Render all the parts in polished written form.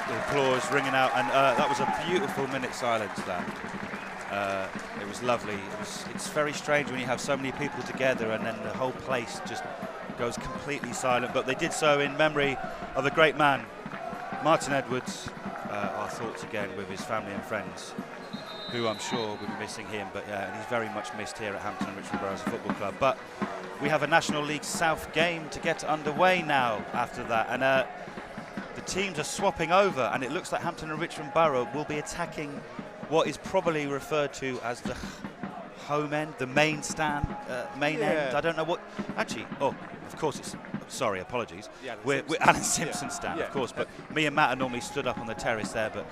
the applause ringing out, and that was a beautiful minute silence. It was lovely. It's very strange when you have so many people together and then the whole place just goes completely silent. But they did so in memory of the great man, Martin Edwards. Our thoughts again with his family and friends, who I'm sure will be missing him. But yeah, and he's very much missed here at Hampton and Richmond Boroughs Football Club. But we have a National League South game to get underway now after that, and the teams are swapping over, and it looks like Hampton and Richmond Borough will be attacking what is probably referred to as the home end, the main stand, main end. I don't know what. Actually, oh, of course it's. Sorry, apologies. We're Alan Simpson stand, of course. But me and Matt are normally stood up on the terrace there. But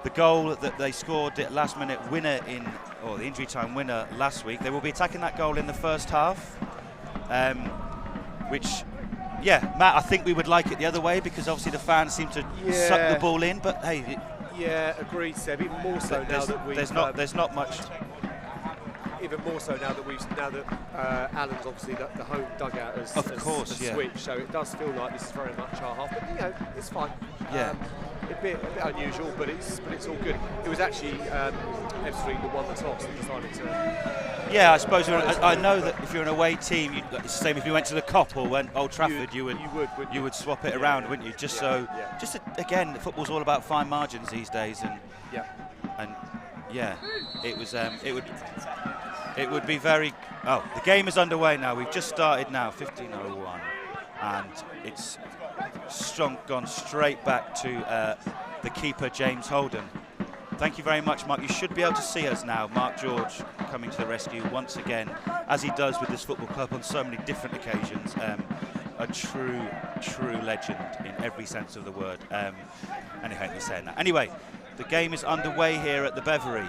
the goal that they scored, the last-minute winner or the injury time winner last week, they will be attacking that goal in the first half. Which, yeah, Matt, I think we would like it the other way because obviously the fans seem to suck the ball in. But hey. Yeah, agreed, Seb. Even more so now that we've there's not much. Even more so now that Alan's obviously the home dugout has switched, so it does feel like this is very much our half. But you know, it's fine. Yeah. A bit unusual, but it's all good. It was actually Ebbsfleet that won the toss and decided to. Yeah, I suppose. I know that if you're an away team, it's the same. If you went to the Cop or went Old Trafford, you would swap it around, wouldn't you? Just again, football's all about fine margins these days, and it would be very. Oh, the game is underway now. We've just started now, 15:01, and it's gone straight back to the keeper, James Holden. Thank you very much, Mark. You should be able to see us now. Mark George coming to the rescue once again, as he does with this football club on so many different occasions. A true legend in every sense of the word. And I hate me saying that. Anyway, the game is underway here at the Beverly.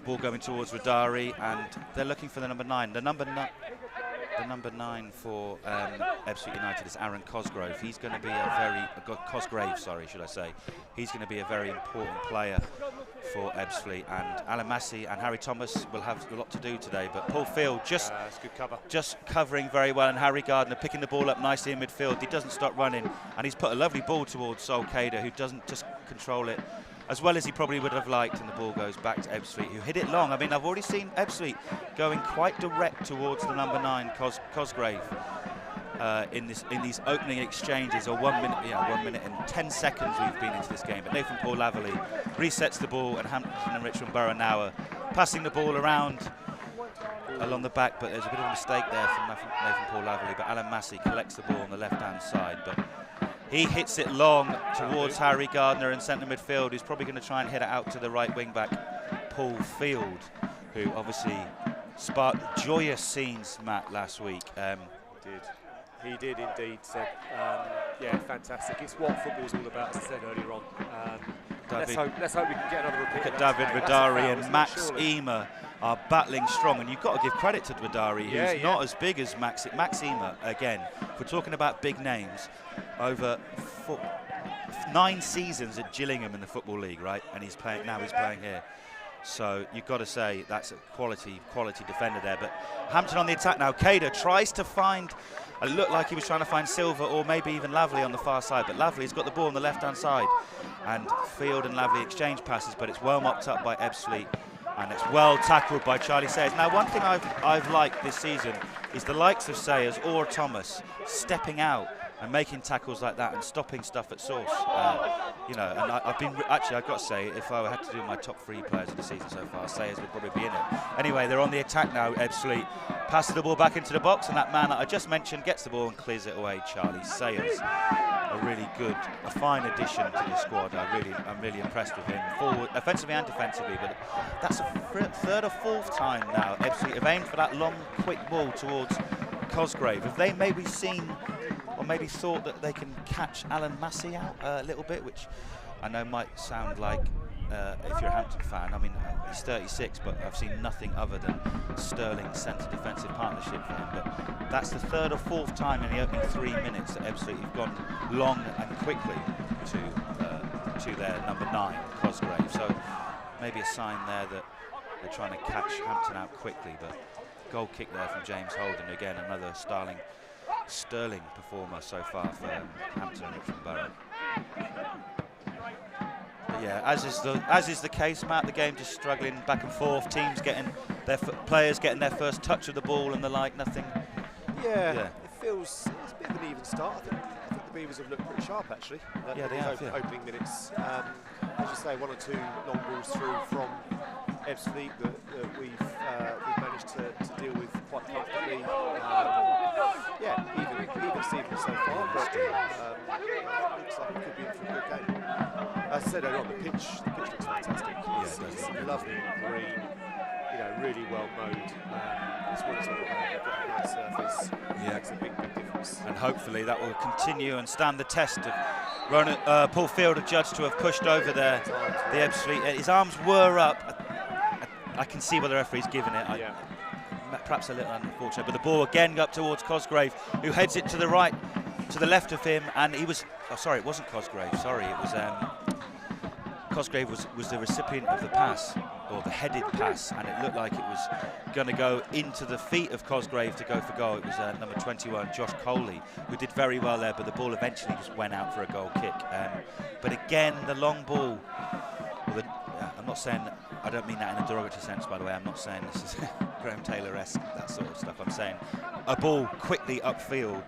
Ball going towards Radari, and they're looking for the number 9. The number 9 for Ebbsfleet United is Aaron Cosgrove. He's going to be Cosgrave, sorry, should I say. He's going to be a very important player for Ebbsfleet, and Alan Massey and Harry Thomas will have a lot to do today. But Paul Field just covering very well, and Harry Gardner picking the ball up nicely in midfield. He doesn't stop running, and he's put a lovely ball towards Sol Kader, who doesn't just control it as well as he probably would have liked, and the ball goes back to Ebbsfleet, who hit it long. I mean, I've already seen Ebbsfleet going quite direct towards the number 9, Cosgrave, in these opening exchanges, or 1 minute and 10 seconds we've been into this game. But Nathan Paul Laverley resets the ball, and Hampton and Richmond Borough now are passing the ball around along the back, but there's a bit of a mistake there from Nathan Paul Laverley. But Alan Massey collects the ball on the left-hand side, but he hits it long towards Harry Gardner in centre midfield, who's probably going to try and hit it out to the right wing-back, Paul Field, who obviously sparked joyous scenes, Matt, last week. He did indeed, Seb. Yeah, fantastic. It's what football's all about, as I said earlier on. Let's hope we can get another repeat. Look at David Radari and Max Emer are battling strong, and you've got to give credit to Radari, who's not as big as Max Emer. Again, if we're talking about big names, over 9 seasons at Gillingham in the Football League, right? And he's playing here. So you've got to say that's a quality defender there. But Hampton on the attack now. Kader tries to find. It looked like he was trying to find Silver or maybe even Laverley on the far side. But Laverley's got the ball on the left-hand side, and Field and Laverley exchange passes. But it's well mopped up by Ebbsfleet, and it's well tackled by Charlie Sayers. Now, one thing I've liked this season is the likes of Sayers or Thomas stepping out and making tackles like that and stopping stuff at source. And I've got to say, if I had to do my top 3 players of the season so far, Sayers would probably be in it. Anyway, they're on the attack now, Ebbsfleet. Passes the ball back into the box, and that man that I just mentioned gets the ball and clears it away, Charlie Sayers. A fine addition to the squad. I'm really impressed with him, forward, offensively and defensively. But that's a 3rd or 4th time now Ebbsfleet have aimed for that long, quick ball towards Cosgrave. Have they maybe seen or maybe thought that they can catch Alan Massey out a little bit, which I know might sound like, if you're a Hampton fan, I mean, he's 36, but I've seen nothing other than sterling centre defensive partnership for him. But that's the 3rd or 4th time in the opening 3 minutes that Ebbsfleet have gone long and quickly to their number 9, Cosgrave. So maybe a sign there that they're trying to catch Hampton out quickly. But goal kick there from James Holden, again another sterling performer so far for Hampton and Richmond Borough. Yeah, as is the case, Matt. The game just struggling back and forth. Teams getting players getting their first touch of the ball and the like. Nothing. Yeah. It feels it's a bit of an even start. I think the Beavers have looked pretty sharp actually. Yeah, they have. Opening minutes. As you say, 1 or 2 long balls through from Ebbsfleet that we've managed to deal with quite comfortably. Even Stephen so far, but looks like it could be in for a good game. As I said earlier on, the pitch looks fantastic. It's lovely green, really well mowed. As well as a nice surface. Yeah, makes a big difference. And hopefully that will continue and stand the test of Paul Field, judged to have pushed over the Ebbsfleet. His arms were up. I can see where the referee's giving it. Perhaps a little unfortunate, but the ball again up towards Cosgrave, who heads it to the right, to the left of him, and he was. Oh, sorry, it wasn't Cosgrave. Sorry, it was Cosgrave was the recipient of the pass, or the headed pass, and it looked like it was going to go into the feet of Cosgrave to go for goal. It was number 21, Josh Coley, who did very well there, but the ball eventually just went out for a goal kick. But again, the long ball. I'm not saying. I don't mean that in a derogatory sense, by the way. I'm not saying this is Graham Taylor-esque, that sort of stuff. I'm saying a ball quickly upfield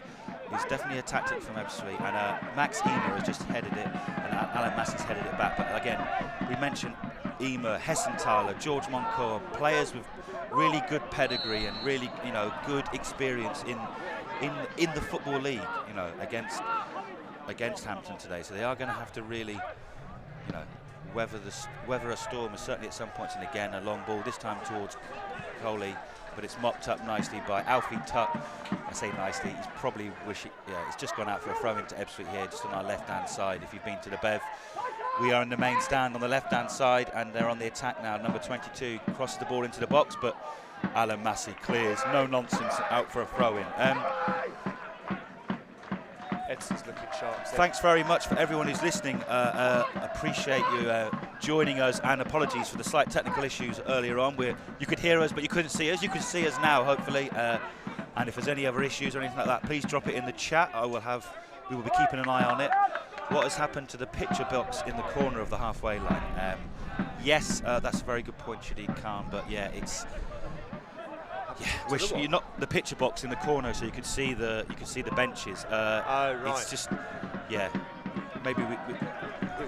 is definitely a tactic from Ebbsfleet, and Max Emer has just headed it, and Alan Massey's headed it back. But again, we mentioned Emer, Hessenthaler, George Moncourt, players with really good pedigree and really, good experience in the Football League, against Hampton today. So they are going to have to really, weather a storm, is certainly at some points. And again, a long ball, this time towards Coley, but it's mopped up nicely by Alfie Tuck. I say nicely, he's probably wishing, it's just gone out for a throw into Ebbsfleet here, just on our left-hand side. If you've been to the Bev, we are in the main stand on the left-hand side, and they're on the attack now. Number 22 crosses the ball into the box, but Alan Massey clears, no nonsense, out for a throw-in. Edson's looking sharp. Thanks very much for everyone who's listening. Appreciate you joining us, and apologies for the slight technical issues earlier on. You could hear us, but you couldn't see us. You can see us now, hopefully. And if there's any other issues or anything like that, please drop it in the chat. We will be keeping an eye on it. What has happened to the picture box in the corner of the halfway line? Yes, that's a very good point, Shadid Khan. But yeah, it's. Yeah, wish you're not the picture box in the corner, so you could see the benches. Right. It's just, maybe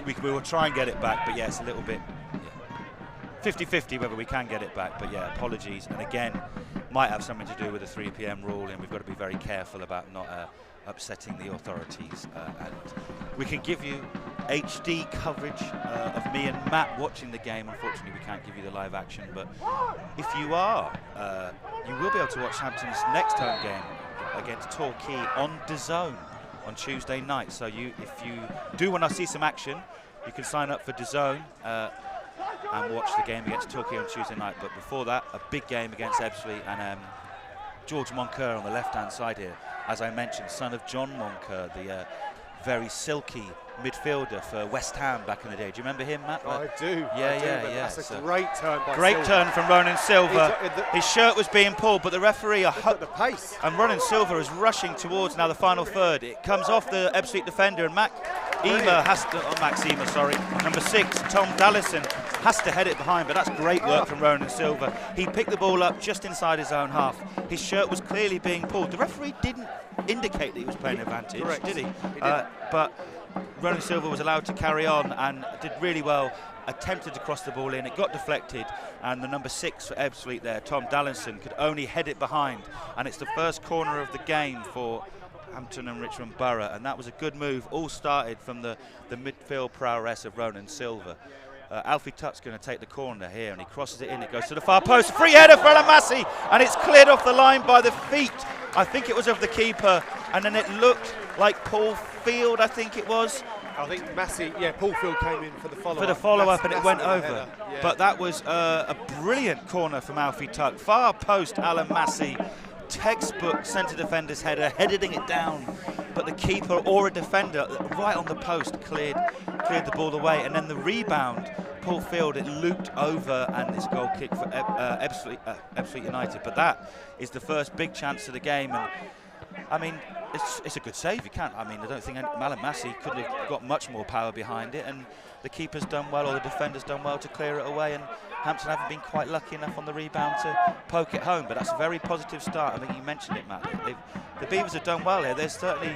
we will try and get it back, but yeah, it's a little bit 50-50 whether we can get it back. But yeah, apologies, and again, might have something to do with the 3 p.m. rule, and we've got to be very careful about not upsetting the authorities. And we can give you HD coverage of me and Matt watching the game. Unfortunately, we can't give you the live action, but if you are, you will be able to watch Hampton's next home game against Torquay on DAZN on Tuesday night. So if you do want to see some action, you can sign up for DAZN and watch the game against Torquay on Tuesday night. But before that, a big game against Ebbsfleet, and George Moncourt on the left-hand side here, as I mentioned, son of John Moncourt, the very silky midfielder for West Ham back in the day. Do you remember him, Matt? I do. Yeah. That's a great turn by Great Silva. turn from Ronan Silva. His shirt was being pulled, but the referee... the pace. And Ronan Silva is rushing towards now the final third. It comes off the Ebbsfleet defender, and Max Emer, sorry. Number 6, Tom Dallison, has to head it behind, but that's great work from Ronan Silva. He picked the ball up just inside his own half. His shirt was clearly being pulled. The referee didn't indicate that he was playing advantage, did he? But Ronan Silva was allowed to carry on and did really well. Attempted to cross the ball in, it got deflected, and the number 6 for Ebbsfleet there, Tom Dallison, could only head it behind, and it's the first corner of the game for Hampton and Richmond Borough, and that was a good move. All started from the midfield prowess of Ronan Silva. Alfie Tuck's going to take the corner here, and he crosses it in. It goes to the far post. Free header for Alan Massey, and it's cleared off the line by the feet. I think it was of the keeper, and then it looked like Paul Field, I think it was. I think Massey, Paul Field came in for the follow-up. For the follow-up, and it went over. Yeah. But that was a brilliant corner from Alfie Tuck. Far post, Alan Massey. Textbook centre defender's header, heading it down, but the keeper or a defender right on the post cleared the ball away, and then the rebound, Paul Field, it looped over, and it's a goal kick for Ebbsfleet United. But that is the first big chance of the game, and I mean, it's a good save. You can't. I mean, I don't think Alan Massey couldn't have got much more power behind it, and the keeper's done well, or the defender's done well to clear it away, and Hampton haven't been quite lucky enough on the rebound to poke it home. But that's a very positive start. I think you mentioned it, Matt. The Beavers have done well here. They're certainly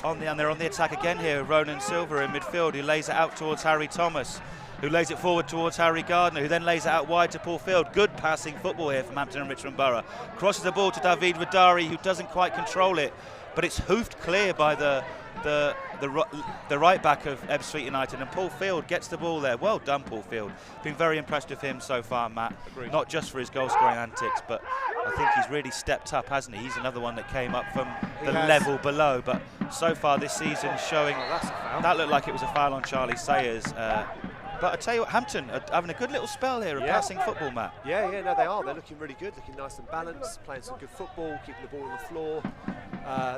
on the, and they're on the attack again here. Ronan Silver in midfield, who lays it out towards Harry Thomas, who lays it forward towards Harry Gardner, who then lays it out wide to Paul Field. Good passing football here from Hampton and Richmond Borough. Crosses the ball to David Vidari, who doesn't quite control it, but it's hoofed clear by the right back of Ebbsfleet United, and Paul Field gets the ball there. Well done, Paul Field. Been very impressed with him so far, Matt. Agreed. Not just for his goal-scoring antics, but I think he's really stepped up, hasn't he? He's another one that came up from the level below, but so far this season showing that looked like it was a foul on Charlie Sayers. But I tell you what, Hampton are having a good little spell here of passing football, Matt. Yeah, no, they are. They're looking really good, looking nice and balanced, playing some good football, keeping the ball on the floor,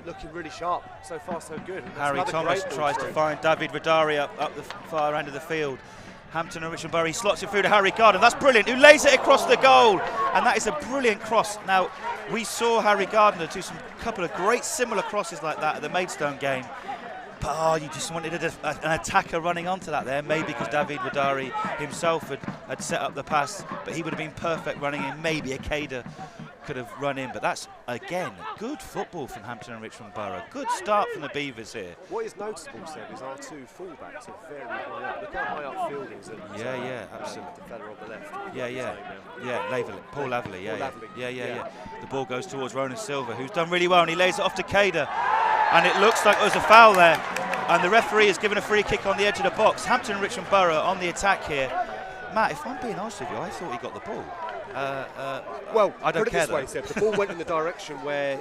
looking really sharp. So far, so good. Harry Thomas tries to find David Vidari up the far end of the field. Hampton and Richmond Borough, he slots it through to Harry Gardner. That's brilliant, who lays it across the goal. And that is a brilliant cross. Now, we saw Harry Gardner do a couple of great similar crosses like that at the Maidstone game. But you just wanted an attacker running onto that there, maybe because David Vidari himself had set up the pass, but he would have been perfect running in. Maybe Akeda could have run in, but that's, again, good football from Hampton and Richmond Borough. Good start from the Beavers here. What is noticeable, Seb, is our two fullbacks are very high up. Look how high up Fielding's at. Yeah, absolutely. The fella on the left. Paul Laverley, yeah. The ball goes towards Ronan Silver, who's done really well, and he lays it off to Kader. And it looks like there's a foul there. And the referee has given a free kick on the edge of the box. Hampton and Richmond Borough on the attack here. Matt, if I'm being honest with you, I thought he got the ball. Well, I don't care. Put it this way, Seb, the ball went in the direction where,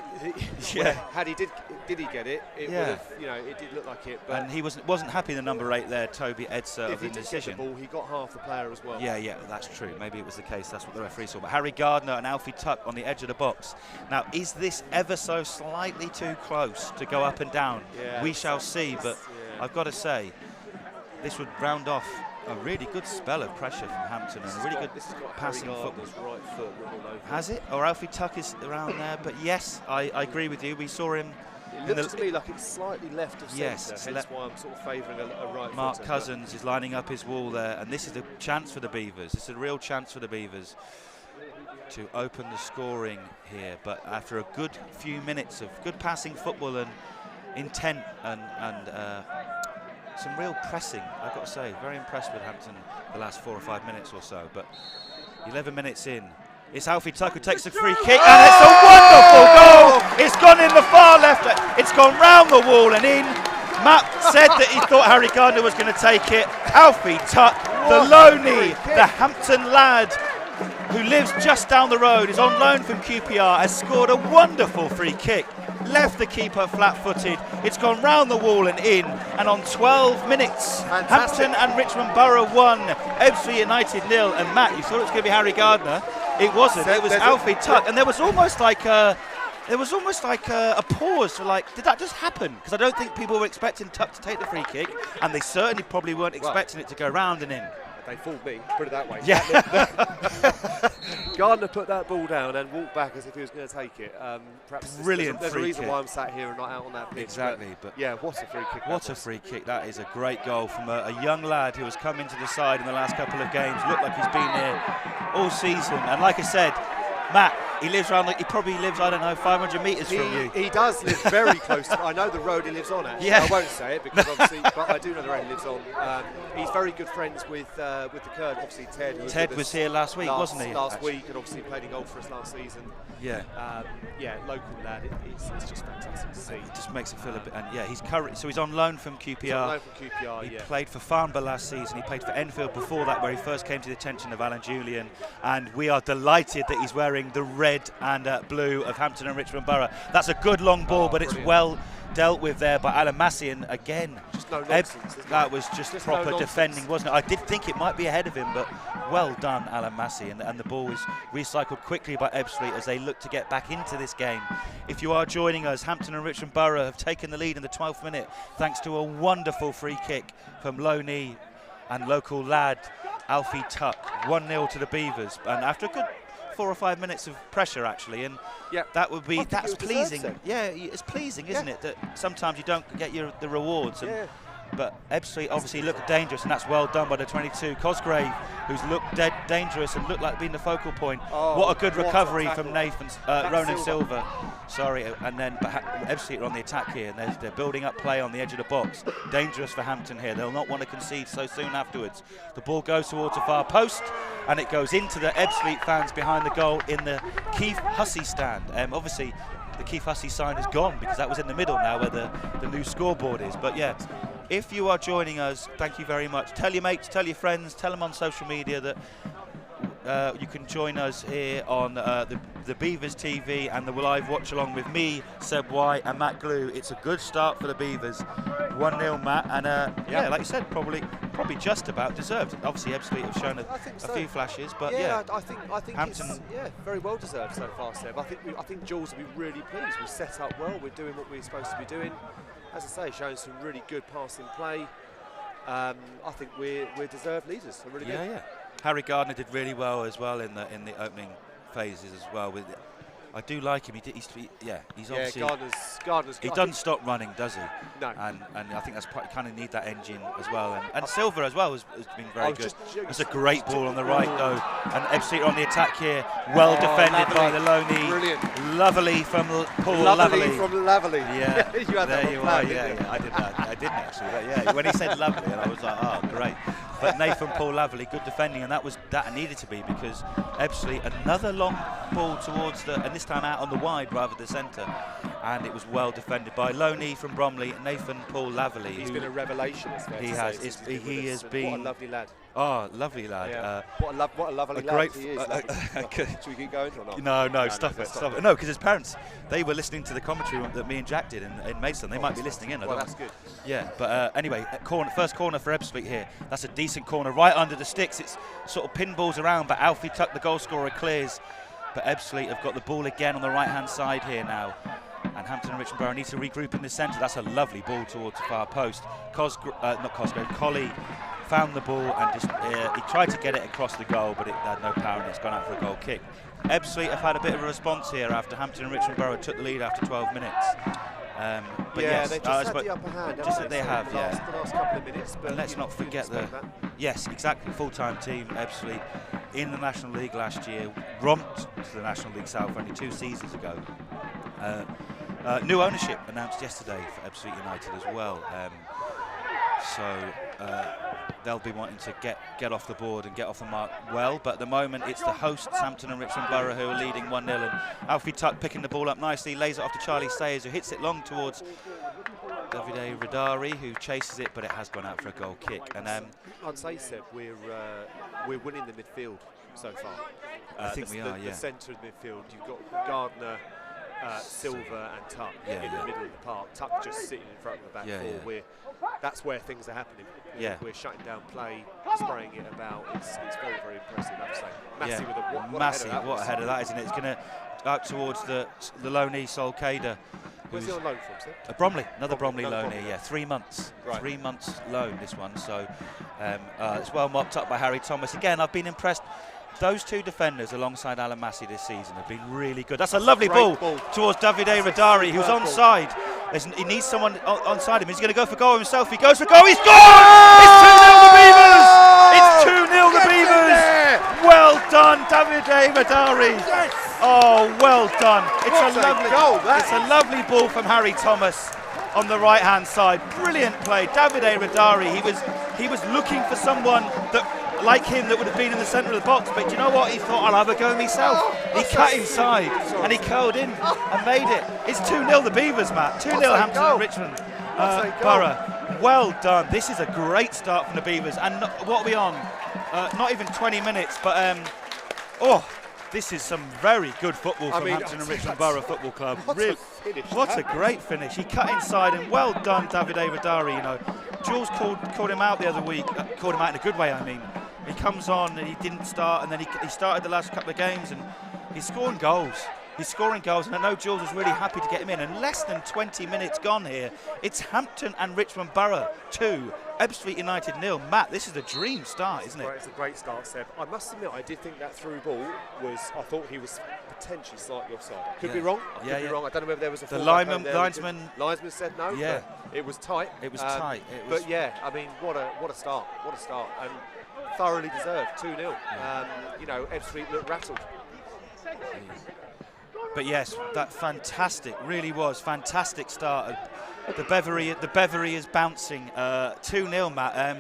had he did he get it? It would have, it did look like it. But and he wasn't happy. The number 8 there, Toby Edser, of the decision. If he did get the ball, he got half the player as well. Yeah, that's true. Maybe it was the case. That's what the referee saw. But Harry Gardner and Alfie Tuck on the edge of the box. Now, is this ever so slightly too close to go up and down? Yeah, we shall see. But I've got to say, this would round off a really good spell of pressure from Hampton and a really good passing football. Right foot has it? Or Alfie Tuck is around there? But yes, I agree with you. We saw him. It looks to me like it's slightly left of centre, hence why I'm sort of favouring a right Mark footer, Cousins is lining up his wall there, and this is a chance for the Beavers. It's a real chance for the Beavers to open the scoring here. But after a good few minutes of good passing football and intent and some real pressing, I've got to say, very impressed with Hampton the last 4 or 5 minutes or so. But 11 minutes in, it's Alfie Tuck who takes the free kick, and it's a wonderful goal. It's gone in the far left. It's gone round the wall and in. Matt said that he thought Harry Gardner was going to take it. Alfie Tuck, the loanee, the Hampton lad who lives just down the road, is on loan from QPR, has scored a wonderful free kick. Left the keeper flat-footed. It's gone round the wall and in. And on 12 minutes, fantastic. Hampton and Richmond Borough 1, Ebbsfleet United 0. And Matt, you thought it was going to be Harry Gardner. It wasn't. It was Alfie Tuck. And there was almost like a pause for like, did that just happen? Because I don't think people were expecting Tuck to take the free kick, and they certainly probably weren't expecting it to go round and in. They fooled me, put it that way. Yeah. Gardner put that ball down and walked back as if he was going to take it. Perhaps brilliant. There's a reason why I'm sat here and not out on that pitch. Exactly. But yeah, what a free kick. What a free kick. That is a great goal from a young lad who has come into the side in the last couple of games. Looked like he's been here all season. And like I said, Matt, he probably lives, I don't know, 500 metres from you. He does live very close to, I know the road he lives on actually. Yeah. I won't say it because obviously, but I do know the road he lives on. He's very good friends with the Kurd, obviously Ted. Ted was here last week, wasn't he? Last week, and obviously played in goal for us last season. Yeah. Local lad, it's just fantastic to see. It just makes it feel a bit, and yeah, he's on loan from QPR. He's on loan from QPR, he played for Farnborough last season, he played for Enfield before that, where he first came to the attention of Alan Julian, and we are delighted that he's wearing the red and blue of Hampton and Richmond Borough. That's a good long ball, but it's well dealt with there by Alan Massey, and again, just no nonsense, that was just proper defending, wasn't it? I did think it might be ahead of him, but well done, Alan Massey, and the ball was recycled quickly by Ebbsfleet as they look to get back into this game. If you are joining us, Hampton and Richmond Borough have taken the lead in the 12th minute thanks to a wonderful free kick from loanee and local lad Alfie Tuck. 1-0 to the Beavers, and after a good 4 or 5 minutes of pressure actually, and that would be that's pleasing. Yeah, it's pleasing, isn't it? That sometimes you don't get the rewards. And, but Ebbsfleet obviously looked dangerous, and that's well done by the 22 Cosgrave, who's looked dangerous and looked like being the focal point. What a good recovery from Ronan Silva. Sorry, and then Ebbsfleet are on the attack here, and they're building up play on the edge of the box. Dangerous for Hampton here. They'll not want to concede so soon afterwards. The ball goes towards the far post, and it goes into the Ebbsfleet fans behind the goal in the Keith Hussey stand. Obviously, the Keith Hussey sign is gone because that was in the middle now where the new scoreboard is. But yeah, if you are joining us, thank you very much. Tell your mates, tell your friends, tell them on social media that you can join us here on the Beavers TV and the live watch along with me, Seb White, and Matt Glue. It's a good start for the Beavers. 1-0, Matt, and yeah, like you said, probably just about deserved. Obviously, Ebbsfleet have shown a few flashes, but yeah, I think Hampton, it's very well deserved so far, Seb. I think Jules will be really pleased. We've set up well. We're doing what we're supposed to be doing. As I say, showing some really good passing play. I think we're deserved leaders. Really good. Yeah. Harry Gardner did really well as well in the opening phases as well. I do like him. He's obviously Gardner's. He doesn't stop running, does he? No. And I think that's kind of need that engine as well. And Silva as well has been very good. It's a great ball on the right though. And Ebbsfleet on the attack here. Well defended by the Loney. Brilliant. Lovely from Paul Lovely from Laverley. Yeah. You had there that you plan, are. Yeah, I did that. I didn't actually. But yeah, when he said lovely, and I was like, oh, great. But Nathan Paul Laverley, good defending, and that needed to be because Ebbsfleet another long ball towards and this time out on the wide rather than the centre, and it was well defended by Loney from Bromley, Nathan Paul Laverley. He's been a revelation. He has. He has been. What a lovely lad. Oh, lovely lad. Yeah. What a lovely lad he is. Should we keep going or not? No, stop it. No, because his parents, they were listening to the commentary that me and Jack did in Maidstone. They might be listening in. Well, that's good. Yeah, but anyway, first corner for Ebbsfleet here. That's a decent corner, right under the sticks. It's sort of pinballs around, but Alfie Tuck, the goal scorer, clears. But Ebbsfleet have got the ball again on the right-hand side here now. And Hampton and Richmond Borough need to regroup in the centre. That's a lovely ball towards the far post. Colley found the ball and just he tried to get it across the goal, but it had no power and it's gone out for a goal kick. Ebbsfleet have had a bit of a response here after Hampton and Richmond Borough took the lead after 12 minutes. But yes, they just had the upper hand. They have, the last couple of minutes. But and let's not forget yes, exactly, full-time team, Ebbsfleet, in the National League last year, romped to the National League South only 2 seasons ago. New ownership announced yesterday for Ebbsfleet United as well. They'll be wanting to get off the board and get off the mark well, but at the moment it's the hosts, Hampton and Richmond Borough, who are leading 1-0, and Alfie Tuck picking the ball up nicely, lays it off to Charlie Sayers, who hits it long towards Davide Radari, who chases it, but it has gone out for a goal kick. And I'd say, Seb, we're winning the midfield so far. I think we are, The centre of the midfield, you've got Gardner, Silva and Tuck in the middle of the park. Tuck just sitting in front of the back four. That's where things are happening. We're shutting down play, spraying it about. It's very, very impressive, I have to say. Massey with what a header that is, isn't it? It's going to out towards the Loney Solcader. Where's he on loan from, sir? Bromley, another Bromley loan here, 3 months. Right. 3 months loan, this one. So it's well mopped up by Harry Thomas. Again, I've been impressed. Those 2 defenders alongside Alan Massey this season have been really good. That's a lovely ball towards Davide Radari, who's onside. He needs someone onside him. He's going to go for goal himself. He goes for goal. He's scored! It's 2-0 the Beavers! It's 2-0 the Beavers! Well done, Davide Radari. Yes. Oh, well done. It's a lovely ball from Harry Thomas on the right-hand side. Brilliant play. Davide Radari, he was looking for someone like him that would have been in the centre of the box, but you know what? He thought, I'll have a go myself. He cut inside and he curled in and made it. It's 2-0 the Beavers, Matt. 2-0 Hampton and Richmond Borough. Well done. This is a great start from the Beavers. And what are we on? Not even 20 minutes, but this is some very good football from Hampton and Richmond Borough Football Club. What a great finish. He cut inside and well done, Davide Radari. You know, Jules called him out the other week, called him out in a good way, I mean. He comes on and he didn't start, and then he started the last couple of games and he's scoring goals. He's scoring goals, and I know Jules was really happy to get him in. And less than 20 minutes gone here. It's Hampton and Richmond Borough 2, Ebbsfleet United 0. Matt, this is a dream start, isn't it? It's a great start, Seb. I must admit, I did think that through ball was, I thought he was potentially slightly offside. Could be wrong. I could be wrong. I don't know whether there was a the linesman said no. Yeah, it was tight. It was tight. But yeah, I mean, what a start. What a start. And thoroughly deserved 2-0. You know, Ebbsfleet looked rattled. But yes, that really was fantastic start. The Beverly is bouncing. 2-0, Matt.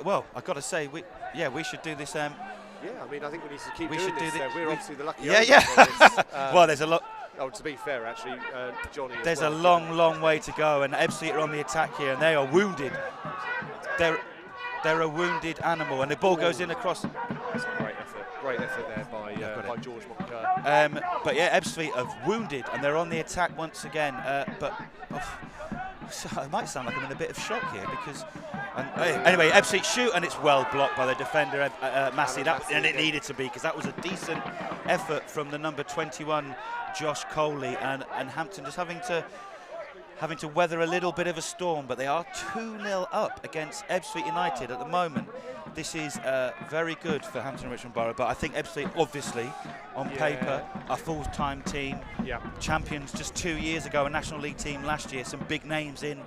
Well, I've got to say, we should do this. Yeah, I mean, I think we need to keep doing this. We're obviously the lucky owners of this. Well, there's a lot. Oh, to be fair, actually, Johnny. There's a long way to go, and Ebbsfleet are on the attack here, and they are wounded. They're a wounded animal, and the ball goes in across. That's a great effort there by George Moncur. But yeah, Ebbsfleet are wounded, and they're on the attack once again. So it might sound like I'm in a bit of shock here because. Anyway, Ebbsfleet shoot, and it's well blocked by the defender, Massey, and it needed to be, because that was a decent effort from the number 21, Josh Coley, and Hampton just having to weather a little bit of a storm, but they are 2-0 up against Ebbsfleet United at the moment. This is very good for Hampton and Richmond Borough, but I think Ebbsfleet, obviously, on paper, a full-time team, champions just 2 years ago, a National League team last year, some big names in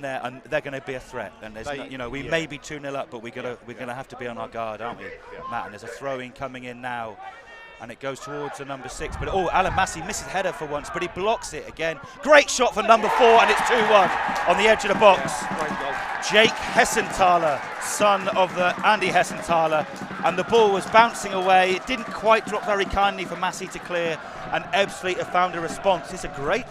there, and they're going to be a threat. And there's we may be 2-0 up, but we're going to have to be on our guard, aren't we, Matt? And there's a throw-in coming in now, and it goes towards the number 6. But Alan Massey misses header for once, but he blocks it again. Great shot for number 4, and it's 2-1 on the edge of the box. Jake Hessenthaler, son of the Andy Hessenthaler, and the ball was bouncing away. It didn't quite drop very kindly for Massey to clear, and Ebbsfleet have found a response. It's a great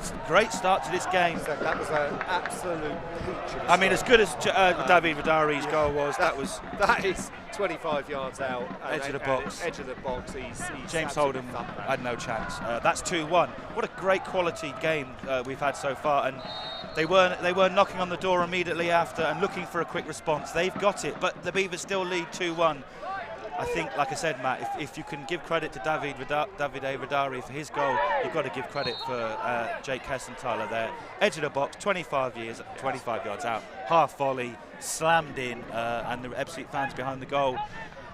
start to this game. So that was an absolute peach. I mean, as good as David Vidari's goal was, that is 25 yards out. Edge of the box. Edge of the box. He's James Holden had no chance. That's 2-1. What a great quality game we've had so far, and they were knocking on the door immediately after and looking for a quick response. They've got it, but the Beavers still lead 2-1. I think, like I said, Matt, if you can give credit to Davide Vidari for his goal, you've got to give credit for Jake Hessenthaler there. Edge of the box, 25 yards out, half volley, slammed in, and the Ebbsfleet fans behind the goal,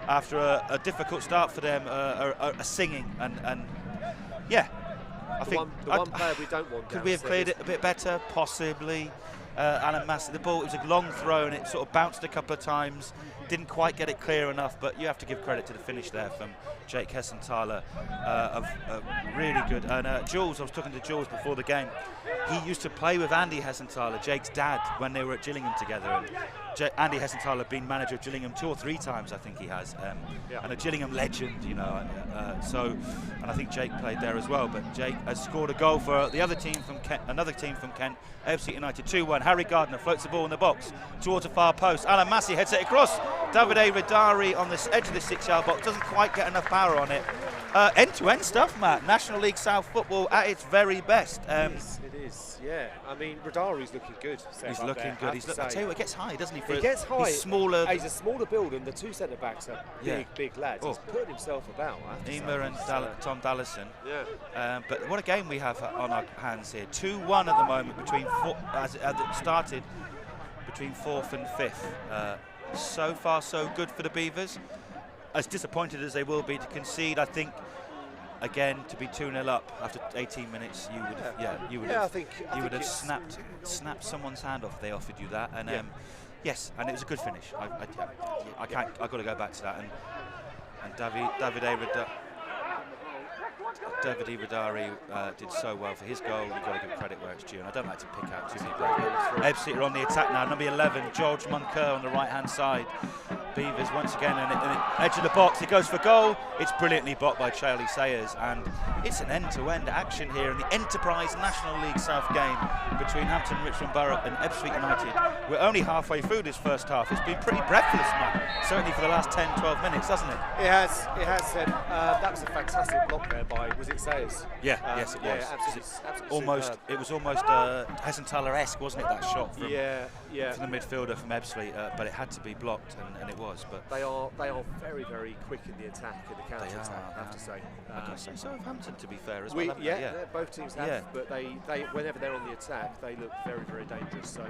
after a difficult start for them, are singing, and yeah. I think the one player we don't want. Could we have cleared it a bit better? Possibly. Alan Massey, the ball, it was a long throw, and it sort of bounced a couple of times. Didn't quite get it clear enough, but you have to give credit to the finish there from Jake Hessenthaler, really good. And Jules, I was talking to Jules before the game. He used to play with Andy Hessenthaler, Jake's dad, when they were at Gillingham together. And Andy Hessenthaler been manager of Gillingham 2 or 3 times, I think he has, and a Gillingham legend, you know. And I think Jake played there as well. But Jake has scored a goal for the other team from Kent, another team from Kent, Ebbsfleet United 2-1. Harry Gardner floats the ball in the box towards the far post. Alan Massey heads it across. Davide Vidari on the edge of the 6-yard box doesn't quite get enough power on it. End-to-end stuff, Matt. National League South football at its very best. It is, yeah. I mean, Vidari's looking good. He's looking good. I tell you what, he gets high, doesn't he? He gets high. He's smaller. He's a smaller build, and the 2 centre-backs are big lads. He's putting himself about. Emer and Tom Dallison. Yeah. But what a game we have on our hands here. 2-1 at the moment as it started between 4th and 5th. So far, so good for the Beavers. As disappointed as they will be to concede, I think, again, to be 2-0 up after 18 minutes, you would have snapped someone's hand off if they offered you that. And yes, and it was a good finish. I've got to go back to that. And David Vidari did so well for his goal. You've got to give credit where it's due, and I don't like to pick out too many players. Ebbsfleet are on the attack now. Number 11, George Moncur on the right-hand side. Beavers once again, and edge of the box. It goes for goal. It's brilliantly blocked by Charlie Sayers, and it's an end-to-end action here in the Enterprise National League South game between Hampton Richmond Borough and Ebbsfleet United. We're only halfway through this first half. It's been pretty breathless, man. Certainly for the last 10-12 minutes, hasn't it? It has, Seb. That was a fantastic block there by by, was it Sayers? Yeah, yes it was. Yeah, absolutely almost, superb. it was almost Hessenthaler-esque, wasn't it, that shot from, from the midfielder from Ebbsfleet, but it had to be blocked, and it was. But they are very, very quick in the attack, in the counter-attack, I have to say. I've got to say Southampton, to be fair, as well. Both teams have, but they whenever they're on the attack, they look very, very dangerous. So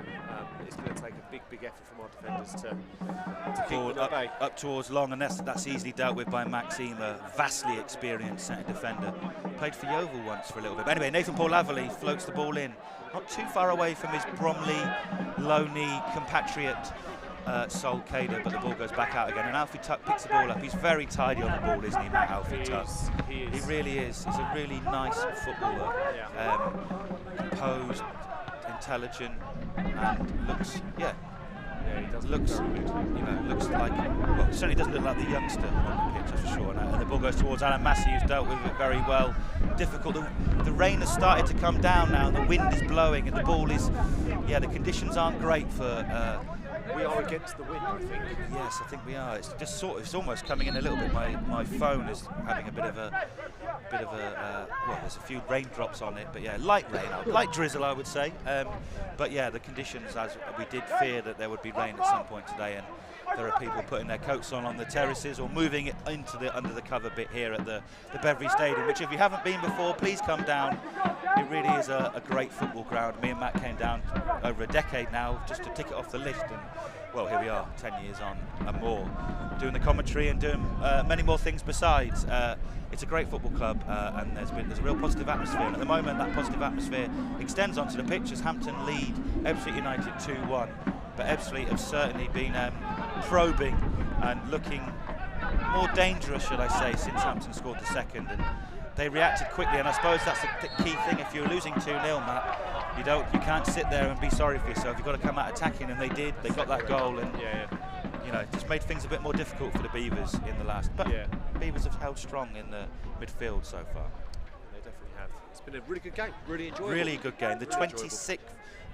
it's going to take a big effort from our defenders to keep them at bay. Up towards Long, and that's easily dealt with by Max Emer, vastly experienced centre defender. Played for Yeovil once for a little bit. But anyway, Nathan Paul Laverley floats the ball in, not too far away from his Bromley, low-knee compatriot Sol Cader, but the ball goes back out again. And Alfie Tuck picks the ball up. He's very tidy on the ball, isn't he, Matt? Alfie Tuck. He really is. He's a really nice footballer. Composed, intelligent, and looks, he does looks like, well, certainly doesn't look like the youngster on the pitch, that's for sure. And the ball goes towards Alan Massey, who's dealt with it very well. Difficult. The rain has started to come down now, and the wind is blowing, and the ball is, the conditions aren't great for. We are against the wind, I think. Yes, I think we are. It's just it's almost coming in a little bit. My phone is having a bit of a well, there's a few raindrops on it, but light rain, light drizzle, I would say. But the conditions, as we did fear that there would be rain at some point today, and there are people putting their coats on the terraces or moving it into the under the cover bit here at the Beavers Stadium, which if you haven't been before, please come down. It really is a great football ground. Me and Matt came down over a decade now just to tick it off the list, and well, here we are 10 years on and more, doing the commentary and doing many more things besides. It's a great football club, and there's a real positive atmosphere, and at the moment that positive atmosphere extends onto the pitch as Hampton lead Ebbsfleet United 2-1. But Ebbsfleet have certainly been probing and looking more dangerous, should I say, since Hampton scored the second, and they reacted quickly. And I suppose that's the key thing. If you're losing 2-0, Matt, you can't sit there and be sorry for yourself. You've got to come out attacking, and they did. They got that goal, and just made things a bit more difficult for the Beavers in the last. But Beavers have held strong in the midfield so far. They definitely have. It's been a really good game. Really enjoyable. Really good game. The 26th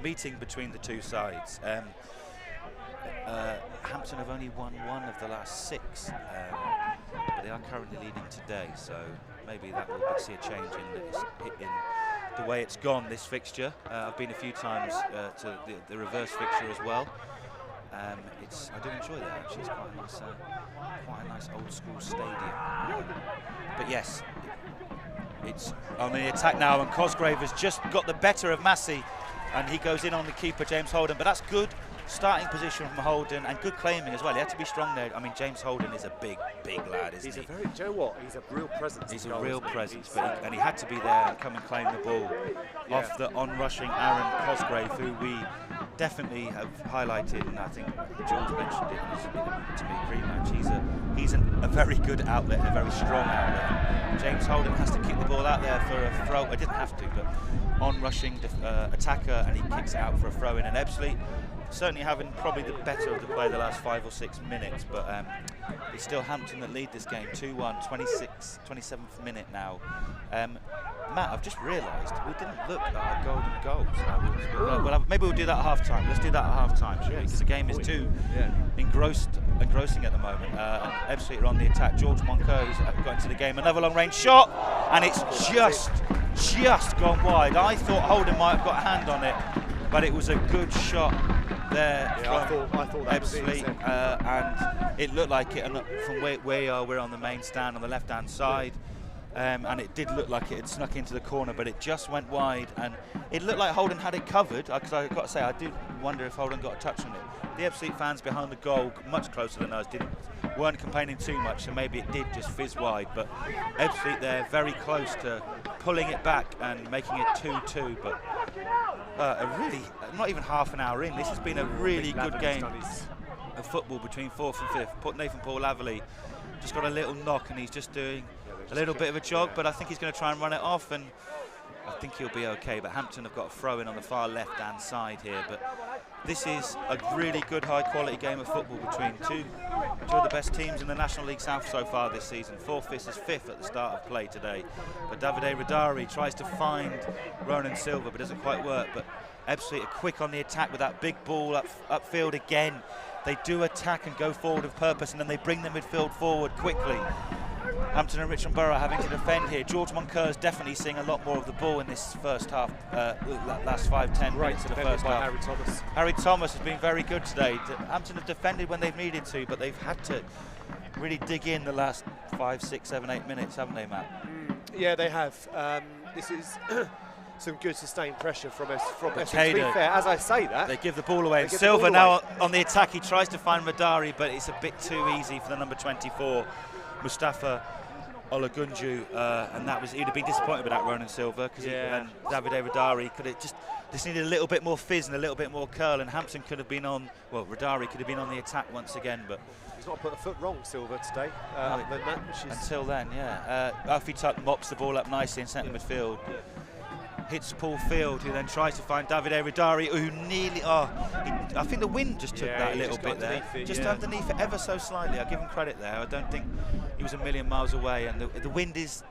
meeting between the two sides. Hampton have only won one of the last 6, but they are currently leading today, so maybe that will see a change in the way it's gone this fixture. I've been a few times to the reverse fixture as well. I do enjoy that actually. It's quite a nice old school stadium. But yes, it's on the attack now, and Cosgrave has just got the better of Massey, and he goes in on the keeper James Holden. But that's good starting position from Holden, and good claiming as well. He had to be strong there. I mean, James Holden is a big lad, isn't he? Do you know what? He's a real presence. He's a real presence, and he had to be there and come and claim the ball off the on-rushing Aaron Cosgrave, who we definitely have highlighted, and I think George mentioned it to me pre-match. He's a very good outlet, and a very strong outlet. James Holden has to kick the ball out there for a throw. I didn't have to, but on-rushing attacker, and he kicks it out for a throw-in. And Ebbsfleet certainly having probably the better of the play the last 5 or 6 minutes, but it's still Hampton that lead this game 2-1, 27th minute now. Matt, I've just realised we didn't look at our golden goals. Well, maybe we'll do that at half-time. Let's do that at half-time, shall we? Because the game is too engrossing at the moment. And Ebbsfleet are on the attack. George Monco's got into the game. Another long-range shot, and it's just gone wide. I thought Holden might have got a hand on it, but it was a good shot there from Ebbsfleet, and it looked like it. And from where we are, we're on the main stand on the left-hand side, and it did look like it had snuck into the corner, but it just went wide, and it looked like Holden had it covered. Because I've got to say, I did wonder if Holden got a touch on it. The Ebbsfleet fans behind the goal, much closer than us, weren't complaining too much, so maybe it did just fizz wide. But Ebbsfleet there, very close to pulling it back and making it 2-2. But not even half an hour in, this has been a really good game of football between 4th and 5th. Nathan Paul Laverley just got a little knock, and he's just doing a little bit of a jog, but I think he's going to try and run it off, and I think he'll be okay. But Hampton have got a throw in on the far left-hand side here. But this is a really good, high-quality game of football between two of the best teams in the National League South so far this season. 4th versus 5th at the start of play today. But Davide Radari tries to find Ronan Silva, but doesn't quite work. But Ebbsfleet are quick on the attack with that big ball upfield again. They do attack and go forward with purpose, and then they bring the midfield forward quickly. Hampton and Richmond Borough having to defend here. George Moncur's definitely seeing a lot more of the ball in this first half, last 5-10 minutes of the first half. Harry Thomas. Harry Thomas has been very good today. Hampton have defended when they've needed to, but they've had to really dig in the last 5, 6, 7, 8 minutes, haven't they, Matt? Yeah, they have. This is some good sustained pressure from Ebbsfleet. To be fair, as I say that, they give the ball away. And Silva now on the attack. He tries to find Madari, but it's a bit too easy for the number 24, Mustafa Olagunju, and he'd have been disappointed with that Ronan Silva because and Davide Radari could have just needed a little bit more fizz and a little bit more curl, and Hampton could have been on. Well, Radari could have been on the attack once again, but he's not put a foot wrong, Silva, today. Other than that, until then, Alfie Tuck mops the ball up nicely in centre midfield. Hits Paul Field, who then tries to find Davide Radari, who nearly. I think the wind just took that a little bit there. Underneath it, ever so slightly. I give him credit there. I don't think he was a million miles away. And the wind is.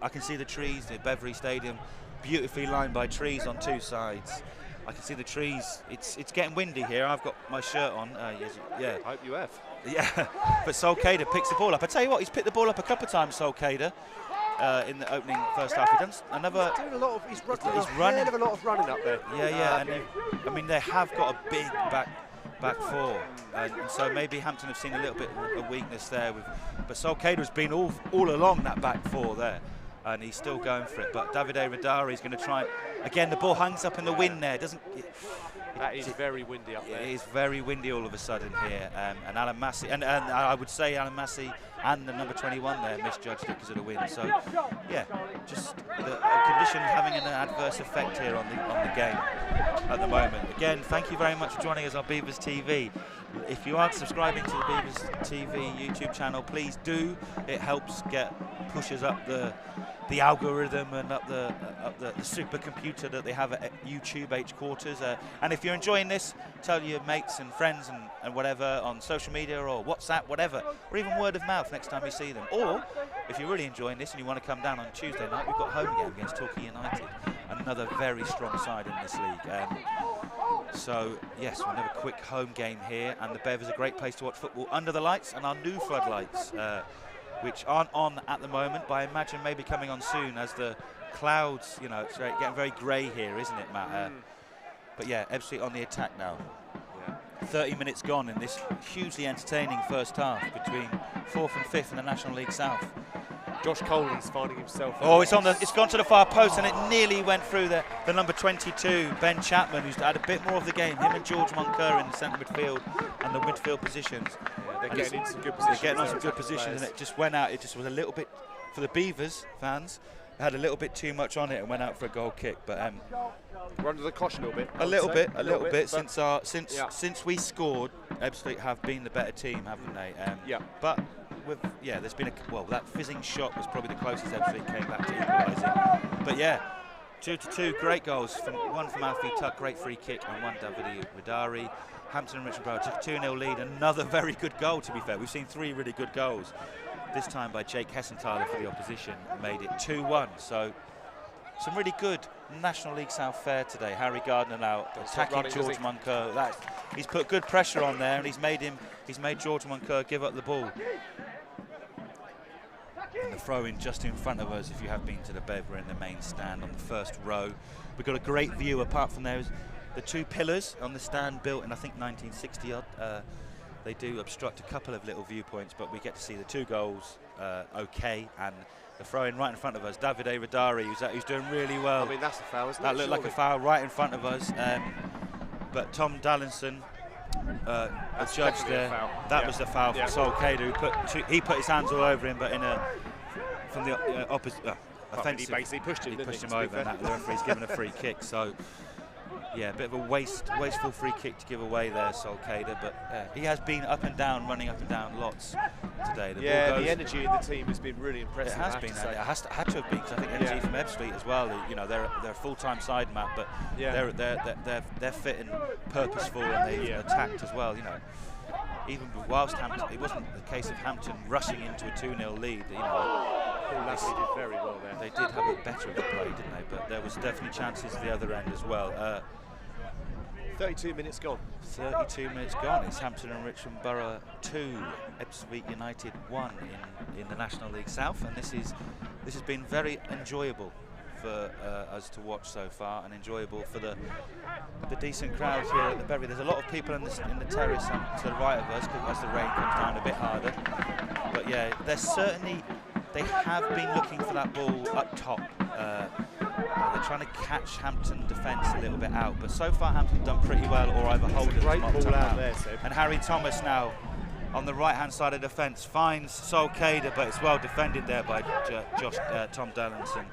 I can see the trees. The Beverley Stadium, beautifully lined by trees on two sides. I can see the trees. It's getting windy here. I've got my shirt on. I hope you have. Yeah, but Solcader picks the ball up. I tell you what, he's picked the ball up a couple of times, Solcader. In the opening first half, he does another. He's doing a lot of. He's running. A lot of running up there. And I mean they have got a big back four, and so maybe Hampton have seen a little bit of weakness there. But Solcader has been all along that back four there, and he's still going for it. But Davide Radari is going to try again. The ball hangs up in the wind there. That is very windy up there. It is very windy all of a sudden here, and Alan Massey, and I would say Alan Massey and the number 21 there misjudged it because of the wind. So yeah, just the condition having an adverse effect here on the game at the moment. Again, thank you very much for joining us on Beavers TV. If you aren't subscribing to the Beavers TV YouTube channel, please do. It helps pushes up the algorithm and up the supercomputer that they have at YouTube headquarters. And if you're enjoying this, tell your mates and friends and whatever on social media or WhatsApp, whatever, or even word of mouth next time you see them. Or if you're really enjoying this and you want to come down on Tuesday night, we've got home game against Torquay United, another very strong side in this league. So yes, we'll have a quick home game here, and the Bev is a great place to watch football under the lights and our new floodlights, which aren't on at the moment, but I imagine maybe coming on soon as the clouds, it's getting very grey here, isn't it, Matt? But yeah, Ebbsfleet on the attack now. 30 minutes gone in this hugely entertaining first half between 4th and 5th in the National League South. Josh Colin's finding himself. It's gone to the far post, and it nearly went through the number 22, Ben Chapman, who's had a bit more of the game. Him and George Moncur in the centre midfield and the midfield positions. They're getting into some good positions. They're getting on some good positions, and it just went out. It just was a little bit, for the Beavers fans, had a little bit too much on it and went out for a goal kick. But we're under the cosh a little bit. A little bit since we scored. Ebbsfleet have been the better team, haven't they? But there's been that fizzing shot was probably the closest Ebbsfleet came back to equalising. But yeah, 2-2, great goals. One from Alfie Tuck, great free kick, and one Davide Radari. Hampton and Richmond Borough took a 2-0 lead. Another very good goal, to be fair. We've seen 3 really good goals. This time by Jake Hessenthaler for the opposition, made it 2-1. So some really good National League South fare today. Harry Gardner now attacking George Moncur. He's put good pressure on there, and he's made George Moncur give up the ball. And the throw-in just in front of us. If you have been to the Bev, we're in the main stand on the first row. We've got a great view. Apart from there, the 2 pillars on the stand built in I think 1960 odd. They do obstruct a couple of little viewpoints, but we get to see the 2 goals okay, and the throw-in right in front of us. Davide Radari, who's doing really well. I mean, that's a foul, isn't it? That looked like a foul right in front of us. But Tom Dallinson, a judge there, that was the foul for Solcader, who he put his hands all over him, but from the opposite offensive. He basically pushed him over, and the referee's given a free kick. So yeah, a bit of a wasteful free kick to give away there, Solcader, but he has been up and down, running up and down lots today. The energy in the team has been really impressive. It has been. It had to have been, because I think energy from Ebbsfleet as well. They're a full-time side, Matt, but they're fit and purposeful, and they've attacked as well. Even whilst Hampton, it wasn't the case of Hampton rushing into a 2-0 lead. They did very well there. They did have a better of the play, didn't they? But there was definitely chances at the other end as well. 32 minutes gone. 32 minutes gone. It's Hampton and Richmond Borough 2, Ebbsfleet United 1 in the National League South, and this has been very enjoyable for us to watch so far, and enjoyable for the decent crowd here at the Beverley. There's a lot of people in the terrace to the right of us as the rain comes down a bit harder. But yeah, they have been looking for that ball up top. They're trying to catch Hampton defence a little bit out, but so far Hampton done pretty well, or either hold it. Great ball out there, Seb. And Harry Thomas now on the right-hand side of defence finds Sol Kader, but it's well defended there by Tom Dallinson.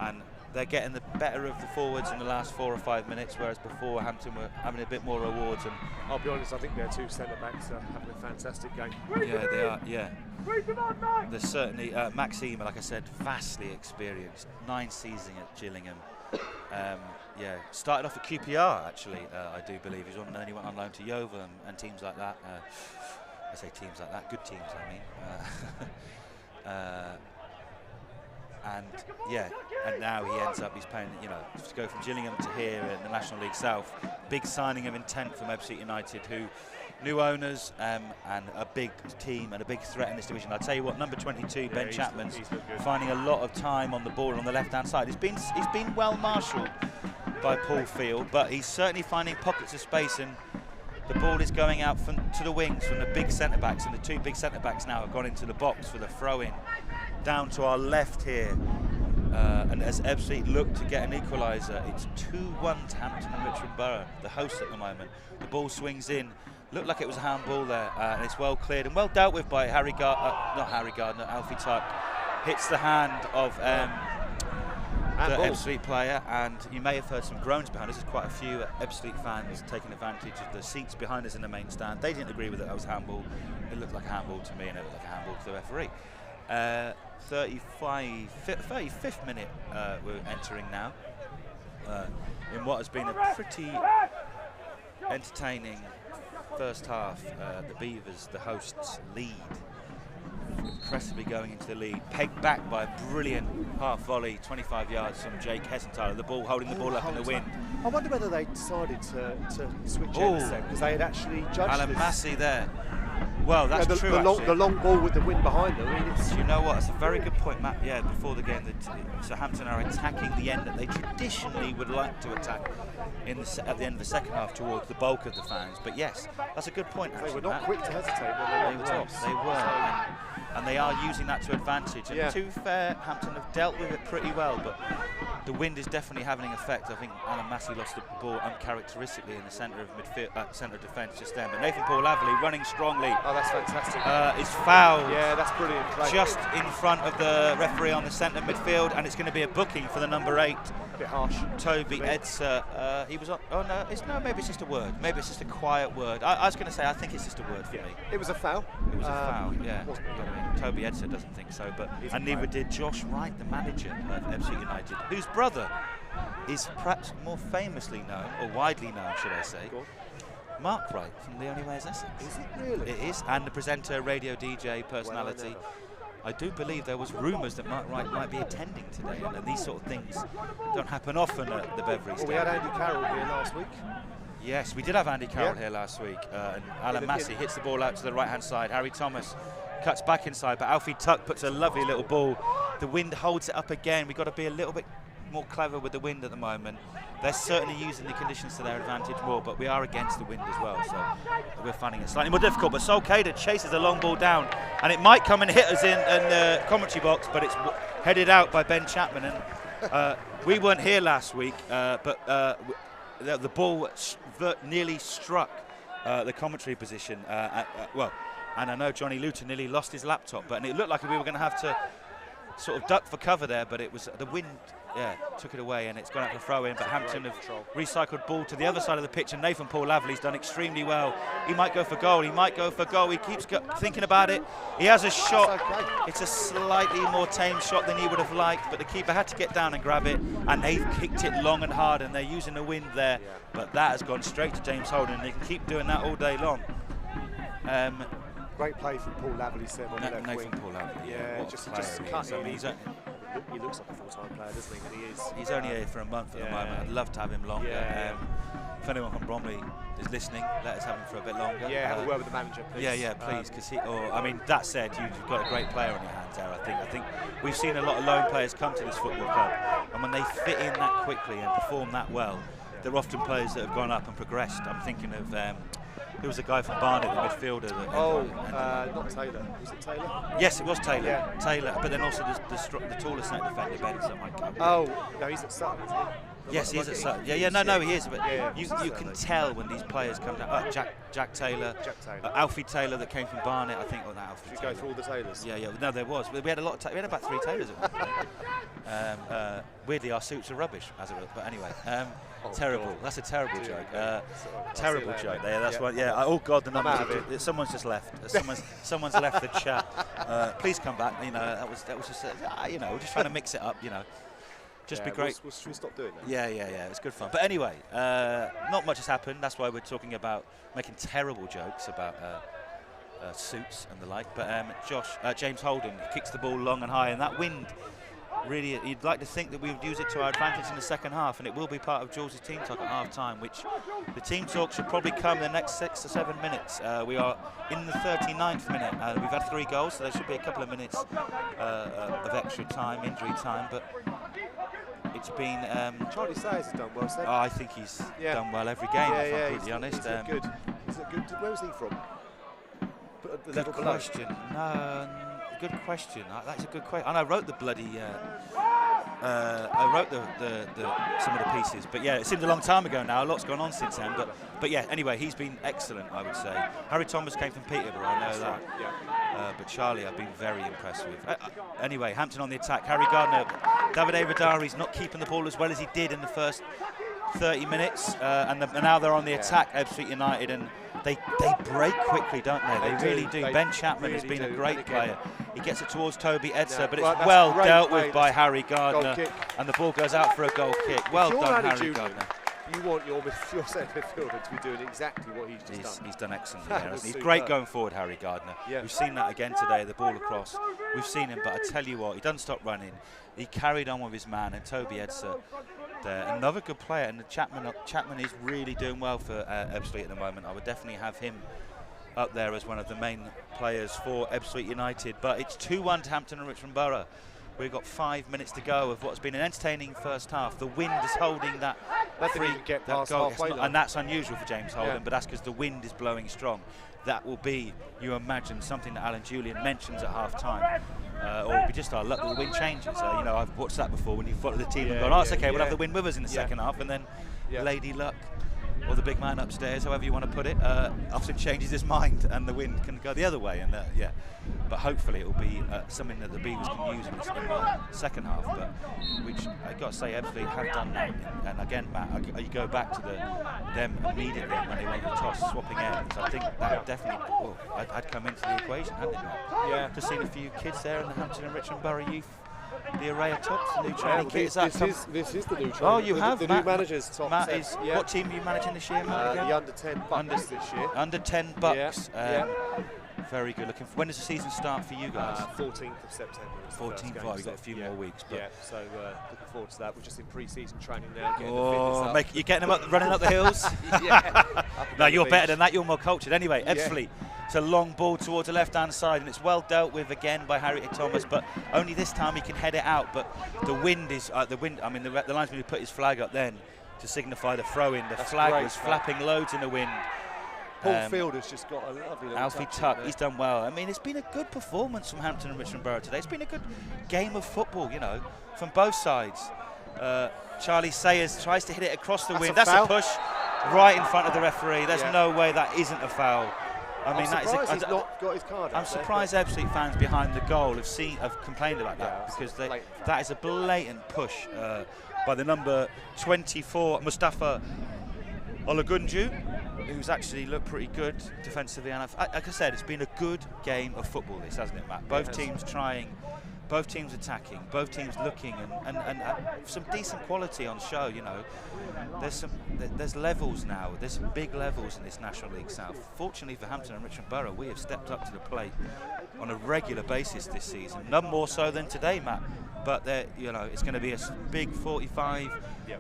And they're getting the better of the forwards in the last 4 or 5 minutes, whereas before Hampton were having a bit more rewards. And I'll be honest, I think their 2 centre-backs are having a fantastic game. Yeah, they are, yeah. There's certainly, Max Eamer, like I said, vastly experienced, 9 seasons at Gillingham. Yeah, started off at QPR, actually, I do believe. And then he went on loan to Yeovil and teams like that. I say teams like that, good teams, I mean. And yeah, and now he ends up, he's playing, you know, to go from Gillingham to here in the National League South. Big signing of intent from Ebbsfleet United, who new owners and a big team and a big threat in this division. I'll tell you what, number 22, Ben Chapman's finding a lot of time on the ball on the left-hand side. He's been well marshalled by Paul Field, but he's certainly finding pockets of space, and the ball is going out to the wings from the big centre-backs, and the 2 big centre-backs now have gone into the box for the throw-in. Down to our left here, and as Ebbsfleet look to get an equaliser, it's 2-1 to Hampton and Richmond Borough, the hosts at the moment. The ball swings in, looked like it was a handball there, and it's well cleared and well dealt with by Alfie Tuck. Hits the hand of the Ebbsfleet player, and you may have heard some groans behind us. There's quite a few Ebbsfleet fans taking advantage of the seats behind us in the main stand. They didn't agree with it, that was handball. It looked like a handball to me, and it looked like a handball to the referee. 35th minute we're entering now, in what has been a pretty entertaining first half. The Beavers, the hosts, lead, impressively going into the lead, pegged back by a brilliant half volley 25 yards from Jake Hessenthaler, the ball holding the ball up in the wind. I wonder whether they decided to switch ends then, because they had actually judged Alan Massey there. Well, that's true. The long ball with the wind behind them. I mean, you know what? It's a very good point, Matt. Yeah, before the game, so Hampton are attacking the end that they traditionally would like to attack at the end of the second half towards the bulk of the fans. But yes, that's a good point. Actually, they were not quick to hesitate when they were on the tops. They were, and they are using that to advantage. And to be fair, Hampton have dealt with it pretty well, but the wind is definitely having an effect. I think Alan Massey lost the ball uncharacteristically in the centre of midfield, centre of defence just then. But Nathan Paul Laverley running strongly. Oh, that's fantastic. Is fouled. Yeah, that's brilliant play. Just in front of the referee on the centre midfield, and it's going to be a booking for the number 8. A bit harsh. Toby Edser. He was on. Oh no, maybe it's just a word. Maybe it's just a quiet word. I was going to say I think it's just a word for me. It was a foul. It was a foul. Yeah. Toby Edser doesn't think so, but and neither did Josh Wright, the manager of Ebbsfleet United, whose brother is perhaps more famously known, or widely known, should I say, Mark Wright from The Only Way Is Essex. Is it really? It is, and the presenter, radio DJ, personality. I do believe there was rumours that Mark Wright might be attending today, and these sort of things don't happen often at the Beverley. Well, we had Andy Carroll here last week. Yes, we did have Andy Carroll here last week, and Alan Massey hits the ball out to the right-hand side. Harry Thomas cuts back inside, but Alfie Tuck puts a lovely little ball. The wind holds it up again. We've got to be a little bit more clever with the wind at the moment. They're certainly using the conditions to their advantage more, but we are against the wind as well, so we're finding it slightly more difficult. But Sol Kader chases the long ball down, and it might come and hit us in the commentary box, but it's headed out by Ben Chapman. And we weren't here last week, but the ball nearly struck the commentary position. And I know Johnny Luton nearly lost his laptop, and it looked like we were going to have to sort of duck for cover there, but it was the wind. Yeah, took it away, and it's gone out for throw in. But Hampton have recycled ball to the other side of the pitch, and Nathan Paul Laverley's done extremely well. He might go for goal. He might go for goal. He keeps thinking about it. He has a shot. It's a slightly more tame shot than he would have liked, but the keeper had to get down and grab it, and they've kicked it long and hard, and they're using the wind there. But that has gone straight to James Holden, and they can keep doing that all day long. Great play from Paul Laverley, Seb, on the left wing. Nathan Paul Laverley, just cutting. I mean, he looks like a full-time player, doesn't he? And he is. He's only here for a month at the moment. I'd love to have him longer. If anyone from Bromley is listening, let us have him for a bit longer. Yeah, have a word with the manager, please. Yeah, please, because I mean, that said, you've got a great player on your hands there. I think we've seen a lot of loan players come to this football club, and when they fit in that quickly and perform that well, they're often players that have gone up and progressed. I'm thinking of there was a guy from Barnet, the midfielder. That not Taylor. Was it Taylor? Yes, it was Taylor. Yeah. Taylor, but then also the tallest net defender, Benson. No, he's at Sutton, isn't he? Yes, he is at Sutton. No, he is. But you can tell when these players come down. Jack Taylor, Alfie Taylor that came from Barnet, I think. Should we go through all the Taylors? Yeah. No, there was. We had a lot. We had about 3 Taylors at one point. Weirdly, our suits are rubbish, as it were. But anyway, terrible. God. That's a terrible joke. Terrible joke. There. That's one. Yeah. Oh God, the numbers. Someone's just left. Someone's left the chat. Please come back. That was just. We're just trying to mix it up. Just be great. Should we stop doing that? Yeah. It's good fun. But anyway, not much has happened. That's why we're talking about making terrible jokes about suits and the like. But James Holden kicks the ball long and high, and that wind. Really, you'd like to think that we would use it to our advantage in the second half, and it will be part of Jules' team talk at half-time, which the team talk should probably come in the next 6 to 7 minutes. We are in the 39th minute. We've had 3 goals, so there should be a couple of minutes of extra time, injury time, but it's been... Charlie Sayers has done well, Seb. I think he's done well every game, if I'm completely honest. Is it good? Where was he from? Good question. No... Good question. That's a good question. And I wrote the bloody. I wrote some of the pieces, but yeah, it seems a long time ago now. A lot's gone on since then, but yeah. Anyway, he's been excellent, I would say. Harry Thomas came from Peterborough, I know that. But Charlie, I've been very impressed with. Anyway, Hampton on the attack. Harry Gardner, Davide Rodari's not keeping the ball as well as he did in the first 30 minutes, and now they're on the attack. Ebbsfleet United, and they break quickly, don't they? They really do. Ben Chapman has been a great player. He gets it towards Toby Edser, but it's well dealt with by Harry Gardner, and the ball goes out for a goal kick. Well done, Harry Gardner. You want your centre midfielder to be doing exactly what he's just done. He's done excellently there. He's great going forward, Harry Gardner. Yeah. We've seen that again today, the ball across. We've seen him, but I tell you what, he doesn't stop running. He carried on with his man, and Toby Edser there. Another good player, and Chapman is really doing well for Ebbsfleet at the moment. I would definitely have him up there as one of the main players for Ebbsfleet United. But it's 2-1 to Hampton and Richmond Borough. We've got 5 minutes to go of what's been an entertaining first half. The wind is holding that goal, and that's unusual for James Holden, but that's because the wind is blowing strong. That will be, you imagine, something that Alan Julian mentions at half-time. Or it'll be just our luck that the wind changes. I've watched that before when you've followed the team and gone, oh, it's okay, we'll have the wind with us in the second half, and then Lady Luck, or the big man upstairs, however you want to put it, often changes his mind and the wind can go the other way. And but hopefully it will be something that the Beavers can use in the second half. But which I've got to say, Ebbsfleet have done that. And again, Matt, you go back to them immediately when they went to the toss, swapping ends. I think that definitely had come into the equation, hadn't it, Matt? Yeah. Just seen a few kids there in the Hampton and Richmond Borough youth. The array of tops, the new training kit. This is the new training. Oh, you have the Matt, new manager's top. Matt is. What team are you managing this year, Matt? The under 10 Bucks this year. Under 10 Bucks. Very good looking. When does the season start for you guys? 14th of September. 14th. You've got a few more weeks. But so looking forward to that. We're just in pre-season training now. You're getting them up, running up the hills. No, you're better than that. You're more cultured. Anyway, Ebbsfleet. It's a long ball towards the left-hand side, and it's well dealt with again by Harry Thomas. But only this time he can head it out. But the wind is the wind. I mean, the linesman put his flag up then to signify the throw-in. The flag was flapping loads in the wind. Paul Fielder's just got a lovely little Alfie Tuck, he's done well. I mean, it's been a good performance from Hampton and Richmond Borough today. It's been a good game of football, from both sides. Charlie Sayers tries to hit it across the wind. That's a push right in front of the referee. There's no way that isn't a foul. I mean, he's not got his card. I'm surprised Ebbsfleet fans behind the goal have complained about that, because that is a blatant push by the number 24 Mustafa Olagunju, who's actually looked pretty good defensively. And like I said, it's been a good game of football, this, hasn't it, Matt? Both teams trying, both teams attacking, both teams looking, and some decent quality on show. There's levels now. There's some big levels in this National League South. Fortunately for Hampton and Richmond Borough, we have stepped up to the plate on a regular basis this season. None more so than today, Matt. but you know, it's going to be a big 45,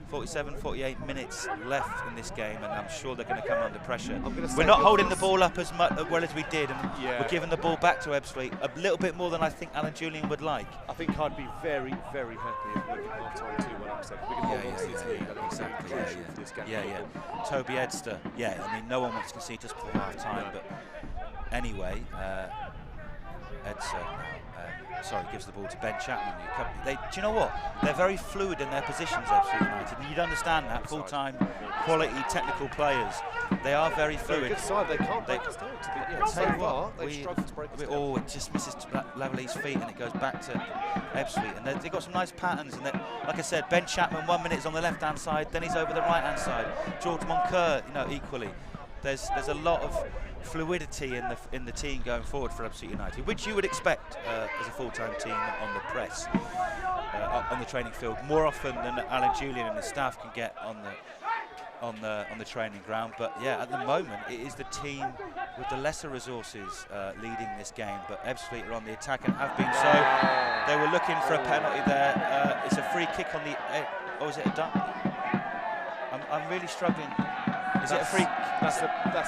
47, 48 minutes left in this game, and I'm sure they're going to come under pressure. We're not holding the ball up as well as we did, and we're giving the ball back to Ebbsfleet a little bit more than I think Alan Julian would like. I think I'd be very, very happy if we at half-time 2-1 upset. We can hold on to this lead. Exactly. Toby Edster. Yeah, I mean, no one wants to concede just before half-time, but anyway, Edster. Sorry, gives the ball to Ben Chapman. Do you know what? They're very fluid in their positions, Ebbsfleet United, and you'd understand that. Full-time, quality, technical players. They are very fluid. They're a good side. They can't break us down. They've struggled to break us down. It just misses Lavallee's feet, and it goes back to Ebbsfleet. And they've got some nice patterns. And like I said, Ben Chapman 1 minute is on the left-hand side, then he's over the right-hand side. George Moncur, you know, equally. There's a lot of fluidity in the team going forward for Ebbsfleet United, which you would expect as a full-time team on the press, on the training field, more often than Alan Julian and the staff can get on the training ground. But yeah, at the moment it is the team with the lesser resources leading this game. But Ebbsfleet are on the attack and have been so. They were looking for a penalty there. It's a free kick on the. Or is it a duck? I'm really struggling. Is it a free? That's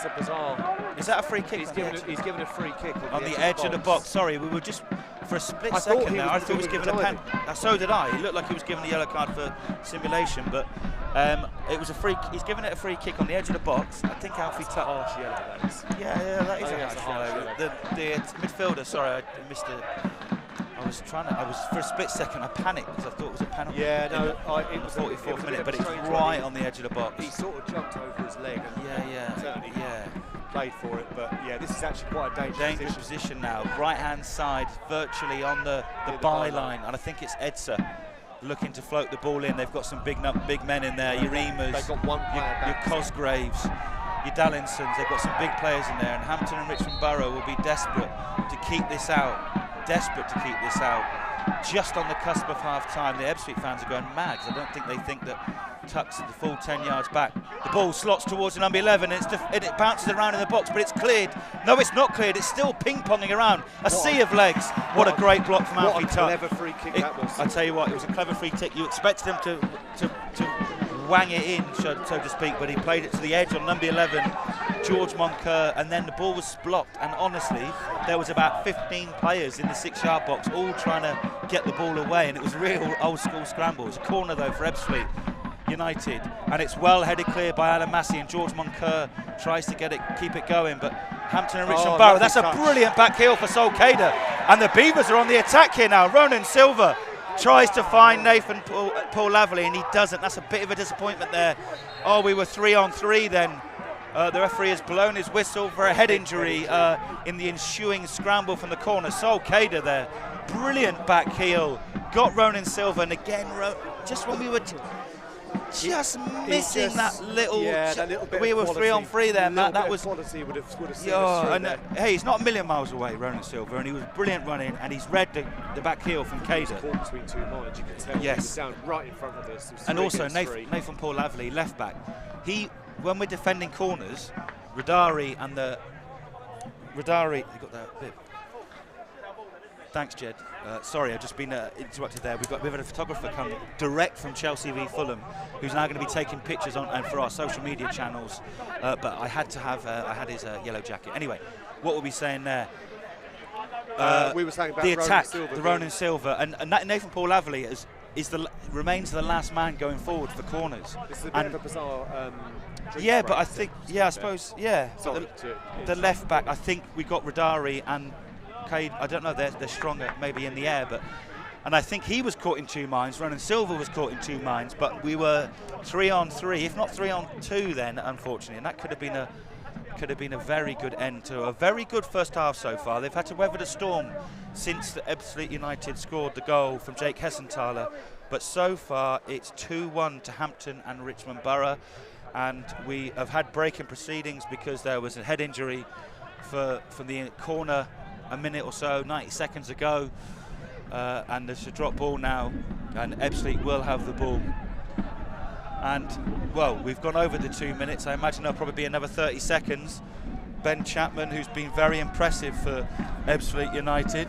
a bizarre. Is that a free kick? He's given a free kick on the edge of the box. Sorry, we were just for a split second there. I thought he was given a pen. So did I. He looked like he was given a yellow card for simulation, but it was a free. He's given it a free kick on the edge of the box. I think Alfie touched. Harsh yellow, that is. Yeah, that is a harsh yellow. The midfielder. Sorry, I missed it. I was for a split second I panicked because I thought it was a penalty. Yeah, no, it was 44th minute, but it's right on the edge of the box. He sort of jumped over his leg and certainly played for it, but yeah, this is actually quite a dangerous position now. Right hand side, virtually on the byline, and I think it's Edser looking to float the ball in. They've got some big men in there. Your Eamers, they've got one player your Cosgraves, your Dallinsons. They've got some big players in there, and Hampton and Richmond Borough will be desperate to keep this out. Just on the cusp of half-time. The Ebbsfleet fans are going mad because I don't think they think that Tuck's at the full 10 yards back. The ball slots towards the number 11 and it bounces around in the box, but it's cleared. No, it's not cleared. It's still ping-ponging around. A sea of legs. What a great block from Alfie Tuck. What a clever free kick that was. I tell you what, it was a clever free kick. You expected him to wang it in, so to speak, but he played it to the edge on number 11, George Moncur, and then the ball was blocked. And honestly, there was about 15 players in the 6-yard box, all trying to get the ball away, and it was real old-school scramble. It's a corner though for Ebbsfleet United, and it's well headed clear by Alan Massey, and George Moncur tries to keep it going, but Hampton and Richmond Borough. That's a brilliant back heel for Solcader, and the Beavers are on the attack here now. Ronan Silva tries to find Nathan Paul Lavallee, and he doesn't. That's a bit of a disappointment there. Oh, we were 3-on-3 then. The referee has blown his whistle for a head injury in the ensuing scramble from the corner. Solcader there, brilliant back heel, got Ronan Silva, and again, just when we were just missing that little bit. We were 3-on-3 there, Matt. That was quality would have hey, he's not a million miles away, Ronan Silva, and he was brilliant running, and he's read the back heel from Cader. Caught between two lines, you can tell. He was down right in front of us. And also Nathan Paul Lavallee, left back. When we're defending corners, Radari, you got that bit. Thanks, Jed. Sorry, I've just been interrupted there. We've had a photographer come direct from Chelsea v Fulham, who's now going to be taking pictures and for our social media channels. But I had his yellow jacket. Anyway, what were we saying there? We were saying about the attack, Silva, the Ronan Silva, and Nathan Paul Lavallee remains the last man going forward for corners. This is a bit of a bizarre. But I think, I suppose, the left back. I think we got Radari and Cade. I don't know. They're stronger, maybe in the air, and I think he was caught in two minds. Ronan Silva was caught in two minds, but we were 3-on-3, if not 3-on-2, then unfortunately, and that could have been a very good end to a very good first half so far. They've had to weather the storm since the Ebbsfleet United scored the goal from Jake Hessenthaler, but so far it's 2-1 to Hampton and Richmond Borough, and we have had break in proceedings because there was a head injury from the corner a minute or so, 90 seconds ago, and there's a drop ball now, and Ebbsfleet will have the ball. And, well, we've gone over the 2 minutes. I imagine there'll probably be another 30 seconds. Ben Chapman, who's been very impressive for Ebbsfleet United.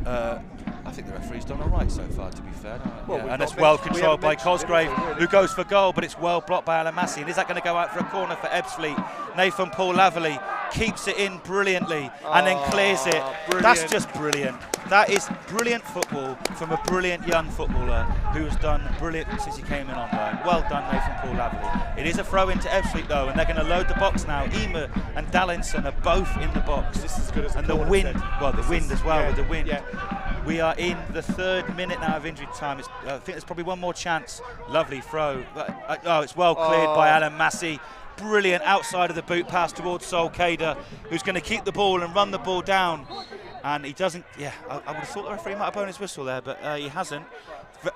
I think the referee's done all right so far, to be fair. Well, yeah. And it's well controlled by Cosgrave, who goes for goal, but it's well blocked by Alan Massey. And is that going to go out for a corner for Ebbsfleet? Nathan Paul Laverley keeps it in brilliantly and then clears it. Brilliant. That's just brilliant. That is brilliant football from a brilliant young footballer who has done brilliant since he came in on loan. Well done, Nathan Paul Laverley. It is a throw into Ebbsfleet though, and they're going to load the box now. Ema and Dallinson are both in the box. This is as good as and the wind, well, the wind as well, yeah, with the wind. Yeah. We are in the 3rd minute now of injury time. I think there's probably one more chance. Lovely throw. It's well cleared by Alan Massey. Brilliant outside of the boot pass towards Sol Kader, who's going to keep the ball and run the ball down. And he doesn't, I would have thought the referee might have blown his whistle there, but he hasn't.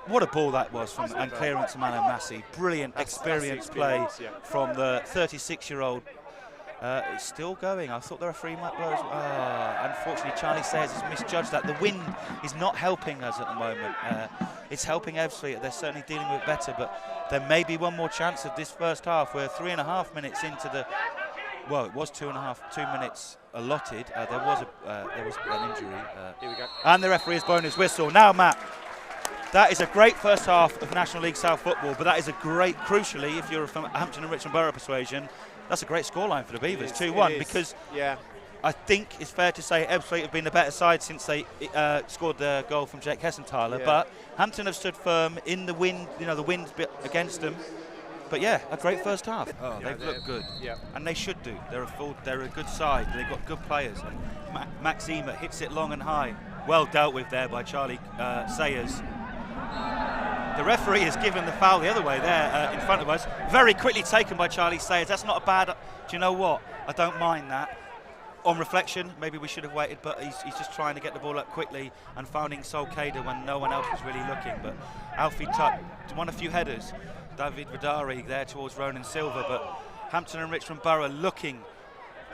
What a ball that was from and clearance from Alan Massey. Brilliant experienced play from the 36-year-old. It's still going. I thought the referee might blow. Unfortunately, Charlie Sayers has misjudged that. The wind is not helping us at the moment. It's helping Ebbsfleet. They're certainly dealing with it better, but there may be one more chance of this first half. We're 3.5 minutes into the. Well, it was 2 minutes allotted. There was an injury. Here we go. And the referee has blown his whistle. Now, Matt, that is a great first half of National League South football, but that is a great, crucially, if you're from Hampton and Richmond Borough persuasion, that's a great scoreline for the Beavers, 2-1, because I think it's fair to say Ebbsfleet have been the better side since they scored their goal from Jake Hessenthaler, but Hampton have stood firm in the wind, the wind's bit against them. But yeah, a great first half. Oh, they've looked good, and they should do. They're a good side. They've got good players. And Max Ema hits it long and high. Well dealt with there by Charlie Sayers. The referee has given the foul the other way there in front of us. Very quickly taken by Charlie Sayers. That's not a bad. Do you know what? I don't mind that. On reflection, maybe we should have waited, but he's just trying to get the ball up quickly and finding Sol Kader when no one else was really looking. But Alfie Tuck won a few headers. David Vidari there towards Ronan Silva, but Hampton and Richmond Borough looking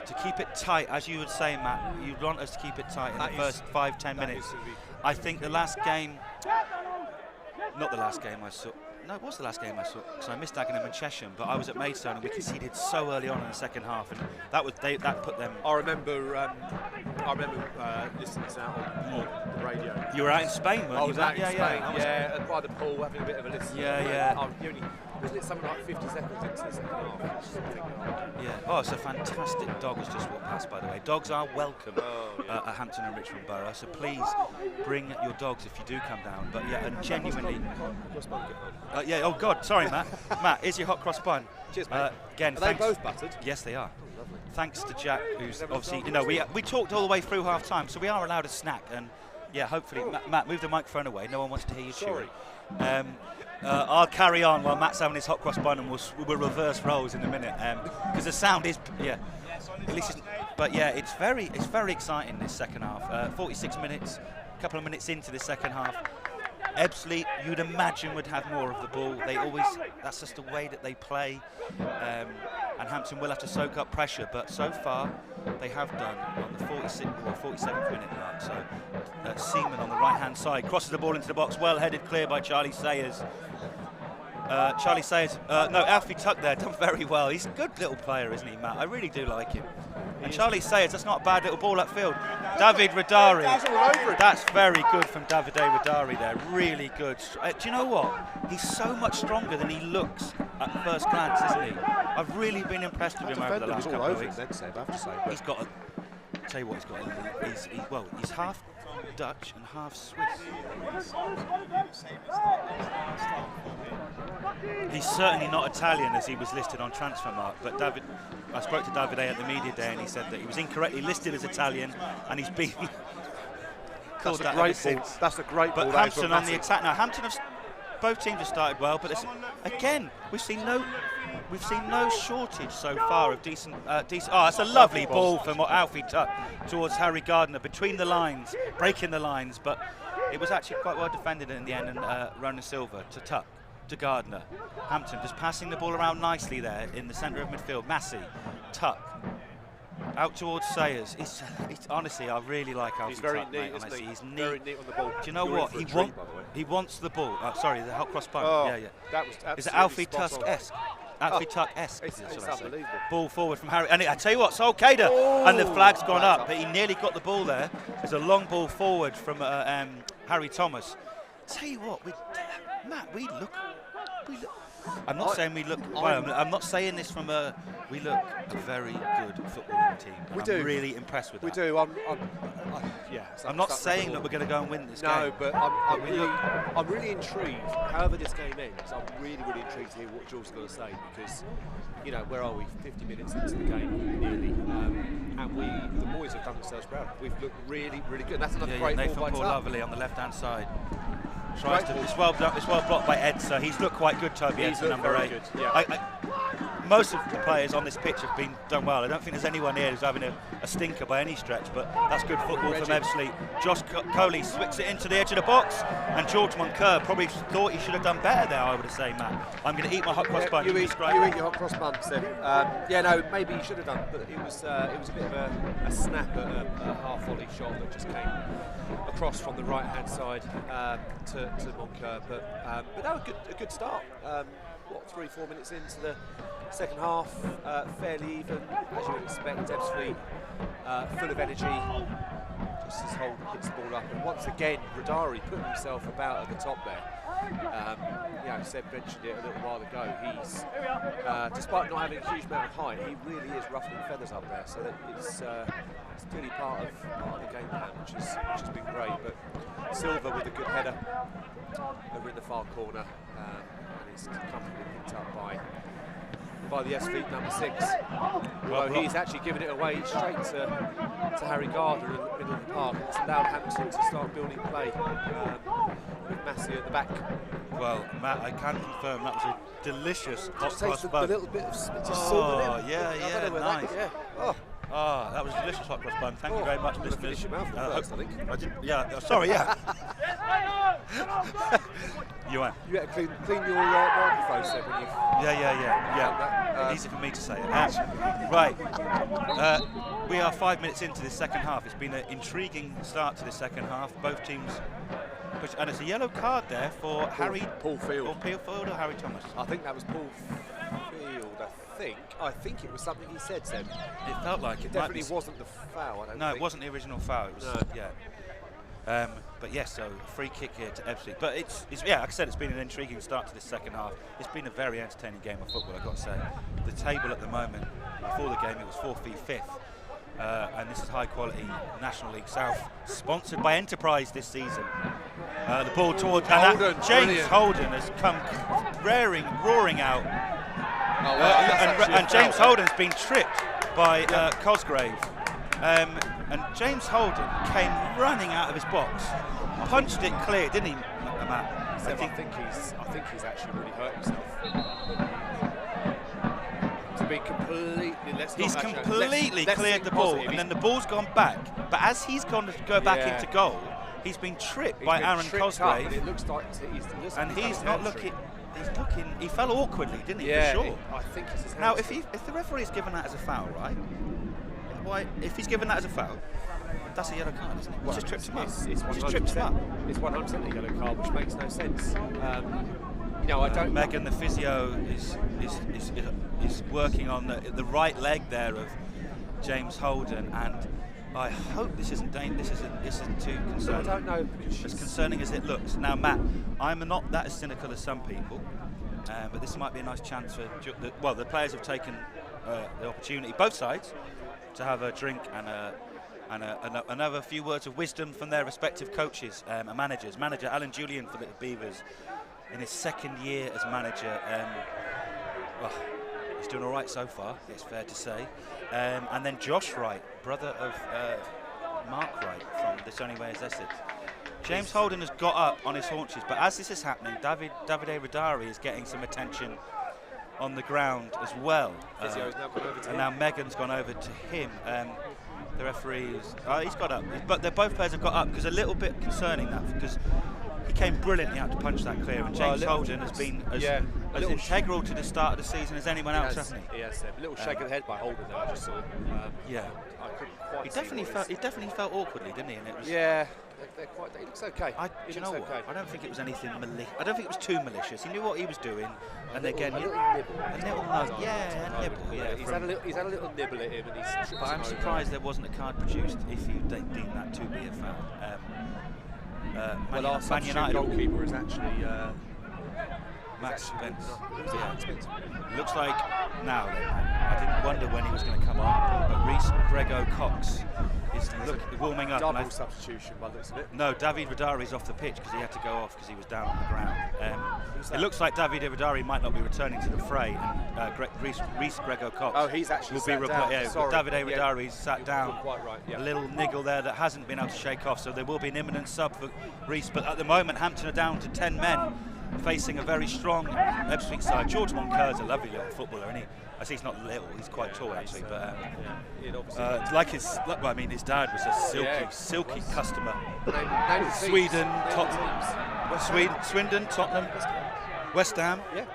to keep it tight, as you would say, Matt. You'd want us to keep it tight in the first 5-10 minutes. I think the last game, not the last game I saw. No, it was the last game I saw, because I missed Dagenham and Chesham, but I was at Maidstone and we conceded so early on in the second half, and that put them. I remember listening to that on the radio. You were out in Spain, weren't you? I was out in Spain, yeah, by the pool, having a bit of a listen. Wasn't it something like 50 seconds into the second half? Yeah. Oh, it's a fantastic dog has just walked past, by the way. Dogs are welcome at Hampton and Richmond Borough, so please bring your dogs if you do come down. But yeah, and genuinely. Oh God, sorry, Matt. Matt, here's your hot cross bun. Cheers, mate. Again, are they both buttered? Yes, they are. Oh, lovely. Thanks to Jack, who's obviously, we talked all the way through half time, so we are allowed a snack. And yeah, hopefully, Matt, move the microphone away. No one wants to hear you chewing. I'll carry on while Matt's having his hot cross bun, and we'll reverse roles in a minute, because the sound is, at least, but yeah, it's very exciting this second half. 46 minutes, a couple of minutes into the second half. Ebbsfleet, you'd imagine, would have more of the ball. That's just the way that they play, and Hampton will have to soak up pressure, but so far they have done on the 46th or 47th minute mark. So Seaman on the right hand side crosses the ball into the box, well headed clear by Charlie Sayers. Alfie Tuck there, done very well. He's a good little player, isn't he, Matt? I really do like him. And Charlie Sayers, that's not a bad little ball upfield. David Radari, that's very good from Davide Radari there, really good. Do you know what? He's so much stronger than he looks at first glance, isn't he? I've really been impressed with him over the last couple of weeks. Seb, I have to say. He's got a, tell you what he's got, he's half Dutch and half Swiss. He's certainly not Italian as he was listed on Transfermarkt, but I spoke to Davide at the media day and he said that he was incorrectly listed as Italian and he's been called that ever since. That's a great ball. But Hampton on the attack now. Both teams have started well, but again, we've seen no shortage so far of decent. Oh, it's a lovely ball from Alfie Tuck towards Harry Gardner between the lines, breaking the lines, but it was actually quite well defended in the end. And Ronan Silva to Tuck to Gardner. Hampton just passing the ball around nicely there in the centre of midfield. Massey, Tuck. Out towards Sayers. It's honestly, I really like Alfie Tuck, mate, honestly. He's neat. Very neat on the ball. Do you know what? He wants the ball. Sorry, the hot cross bun. Oh, yeah. That was is it Alfie Tusk-esque? Tuck-esque. It's unbelievable. Ball forward from Harry. And I tell you what, Sol Kader, and the flag's gone up, but he nearly got the ball there. There's a long ball forward from Harry Thomas. Tell you what, Matt, we look. I'm not saying we look. Well, I'm not saying this from a. We look a very good footballing team. I'm really impressed with that. We do. I'm not saying that we're going to go and win this game. No, but I'm really intrigued. However this game ends, I'm really intrigued to hear what Jules is going to say, because, you know, where are we? 50 minutes into the game, nearly, and the boys have done themselves proud. We've looked really good. That's another great Nathan ball by Paul Tuck. Lovely on the left-hand side. Tries to. It's well blocked by Edsa. He's looked quite good, Toby Edsa, number 8. Good, yeah. Most of the players on this pitch have been done well. I don't think there's anyone here who's having a stinker by any stretch, but that's good football from Ebbsfleet. Josh Coley swicks it into the edge of the box, and George Moncur probably thought he should have done better there, I would say, Matt. I'm going to eat my hot cross bun. You eat your hot cross bun, Seb. Yeah, no, maybe he should have done, but it was a bit of a snap at a half-volley shot that just came across from the right-hand side to Moncur. But no, a good start. 3-4 minutes into the second half, fairly even, as you would expect. Ebbsfleet full of energy, just as Holden hits the ball up, and once again Radari put himself about at the top there. You know, Seb mentioned it a little while ago. He's, despite not having a huge amount of height, he really is ruffling feathers up there. So that it's clearly part of the game plan, which has been great. But Silva with a good header over in the far corner. Is comfortably picked up by the Ebbsfleet number 6. Although he's actually given it away straight to Harry Gardner in the middle of the park. It's allowed Hampton to start building play with Massey at the back. Well, Matt, I can confirm that was a delicious hot cross the bun. little bit of salt in. Yeah, nice. Yeah. Oh, that was a delicious hot cross bun. Thank you very much, listeners. Finish your mouth first, I think. I did, sorry, yeah. You had to clean your microphone, Seb, when you... Yeah. Easy for me to say it. Right. We are 5 minutes into this second half. It's been an intriguing start to the second half. Both teams... And it's a yellow card there for Paul Field. Or Paul Field or Harry Thomas? I think that was Paul Field, I think it was something he said, Seb. It felt like it. Definitely wasn't the foul, I don't think. It wasn't the original foul. It was, but yes, so free kick here to Ebbsfleet. But it's like I said, it's been an intriguing start to this second half. It's been a very entertaining game of football, I've got to say. The table at the moment, before the game, it was 4th v 5th. And this is high quality National League South, sponsored by Enterprise this season. The ball towards James Holden has come roaring out. And James Holden's been tripped by Cosgrave. And James Holden came running out of his box, punched it clear, didn't he, Matt? I think he's actually really hurt himself. To be he's completely cleared the ball, and then the ball's gone back. But as he's gone to go back into goal, he's been tripped by Aaron Cosgrave. It looks like he's not looking. He fell awkwardly, didn't he? Yeah, for sure. I think it's his hand. Now, if the referee's given that as a foul, right? Why? If he's given that as a foul, that's a yellow card, isn't it? Well, just trips him up. It's 100%. It's 100% a yellow card, which makes no sense. You know, I don't. Megan, the physio, is working on the right leg there of James Holden, and I hope this isn't too concerning. I don't know. As concerning as it looks. Now, Matt, I'm not that as cynical as some people, but this might be a nice chance for the players have taken the opportunity, both sides, to have a drink and another few words of wisdom from their respective coaches and managers. Manager Alan Julian for the Beavers, in his second year as manager, he's doing all right so far, it's fair to say. And then Josh Wright, brother of Mark Wright from This Only Way Is Essex. James Holden has got up on his haunches, but as this is happening, Davide Radari is getting some attention on the ground as well. And now Megan's gone over to him. The referee he's got up, but both players have got up, because a little bit concerning that, because he came brilliantly out to punch that clear, and James Holden has been as integral to the start of the season as anyone else, hasn't he? Yes, a little shake of the head by Holden there, I just saw. I couldn't quite. He definitely felt awkwardly, didn't he? And it was. Yeah, they're quite. He looks okay. Do you know what? Okay. I don't think it was anything malicious. I don't think it was too malicious. He knew what he was doing, and again, a little nibble. A nibble, yeah, a nibble. Yeah, he's had a little nibble at him, and he's. But I'm surprised there wasn't a card produced if you deem that to be a foul. Well, our substitute goalkeeper is actually Max Spence. Yeah. Looks like now. I didn't wonder when he was going to come on, but Reece Grego-Cox is warming up. Double substitution by the looks of it. No, David Vidari's off the pitch because he had to go off because he was down on the ground. It looks like David Vidari might not be returning to the fray, and Reece Grego-Cox he's actually will be down. Yeah, David Vidari's sat down. Quite right. Yeah. A little niggle there that hasn't been able to shake off, so there will be an imminent sub for Reece. But at the moment, Hampton are down to 10 men, facing a very strong Ebbsfleet side. George Monker's a lovely little footballer, isn't he? I see he's not little, he's quite tall actually, but like his dad was a silky customer. Sweden, Tottenham, Swindon, Tottenham, West Ham. Yeah.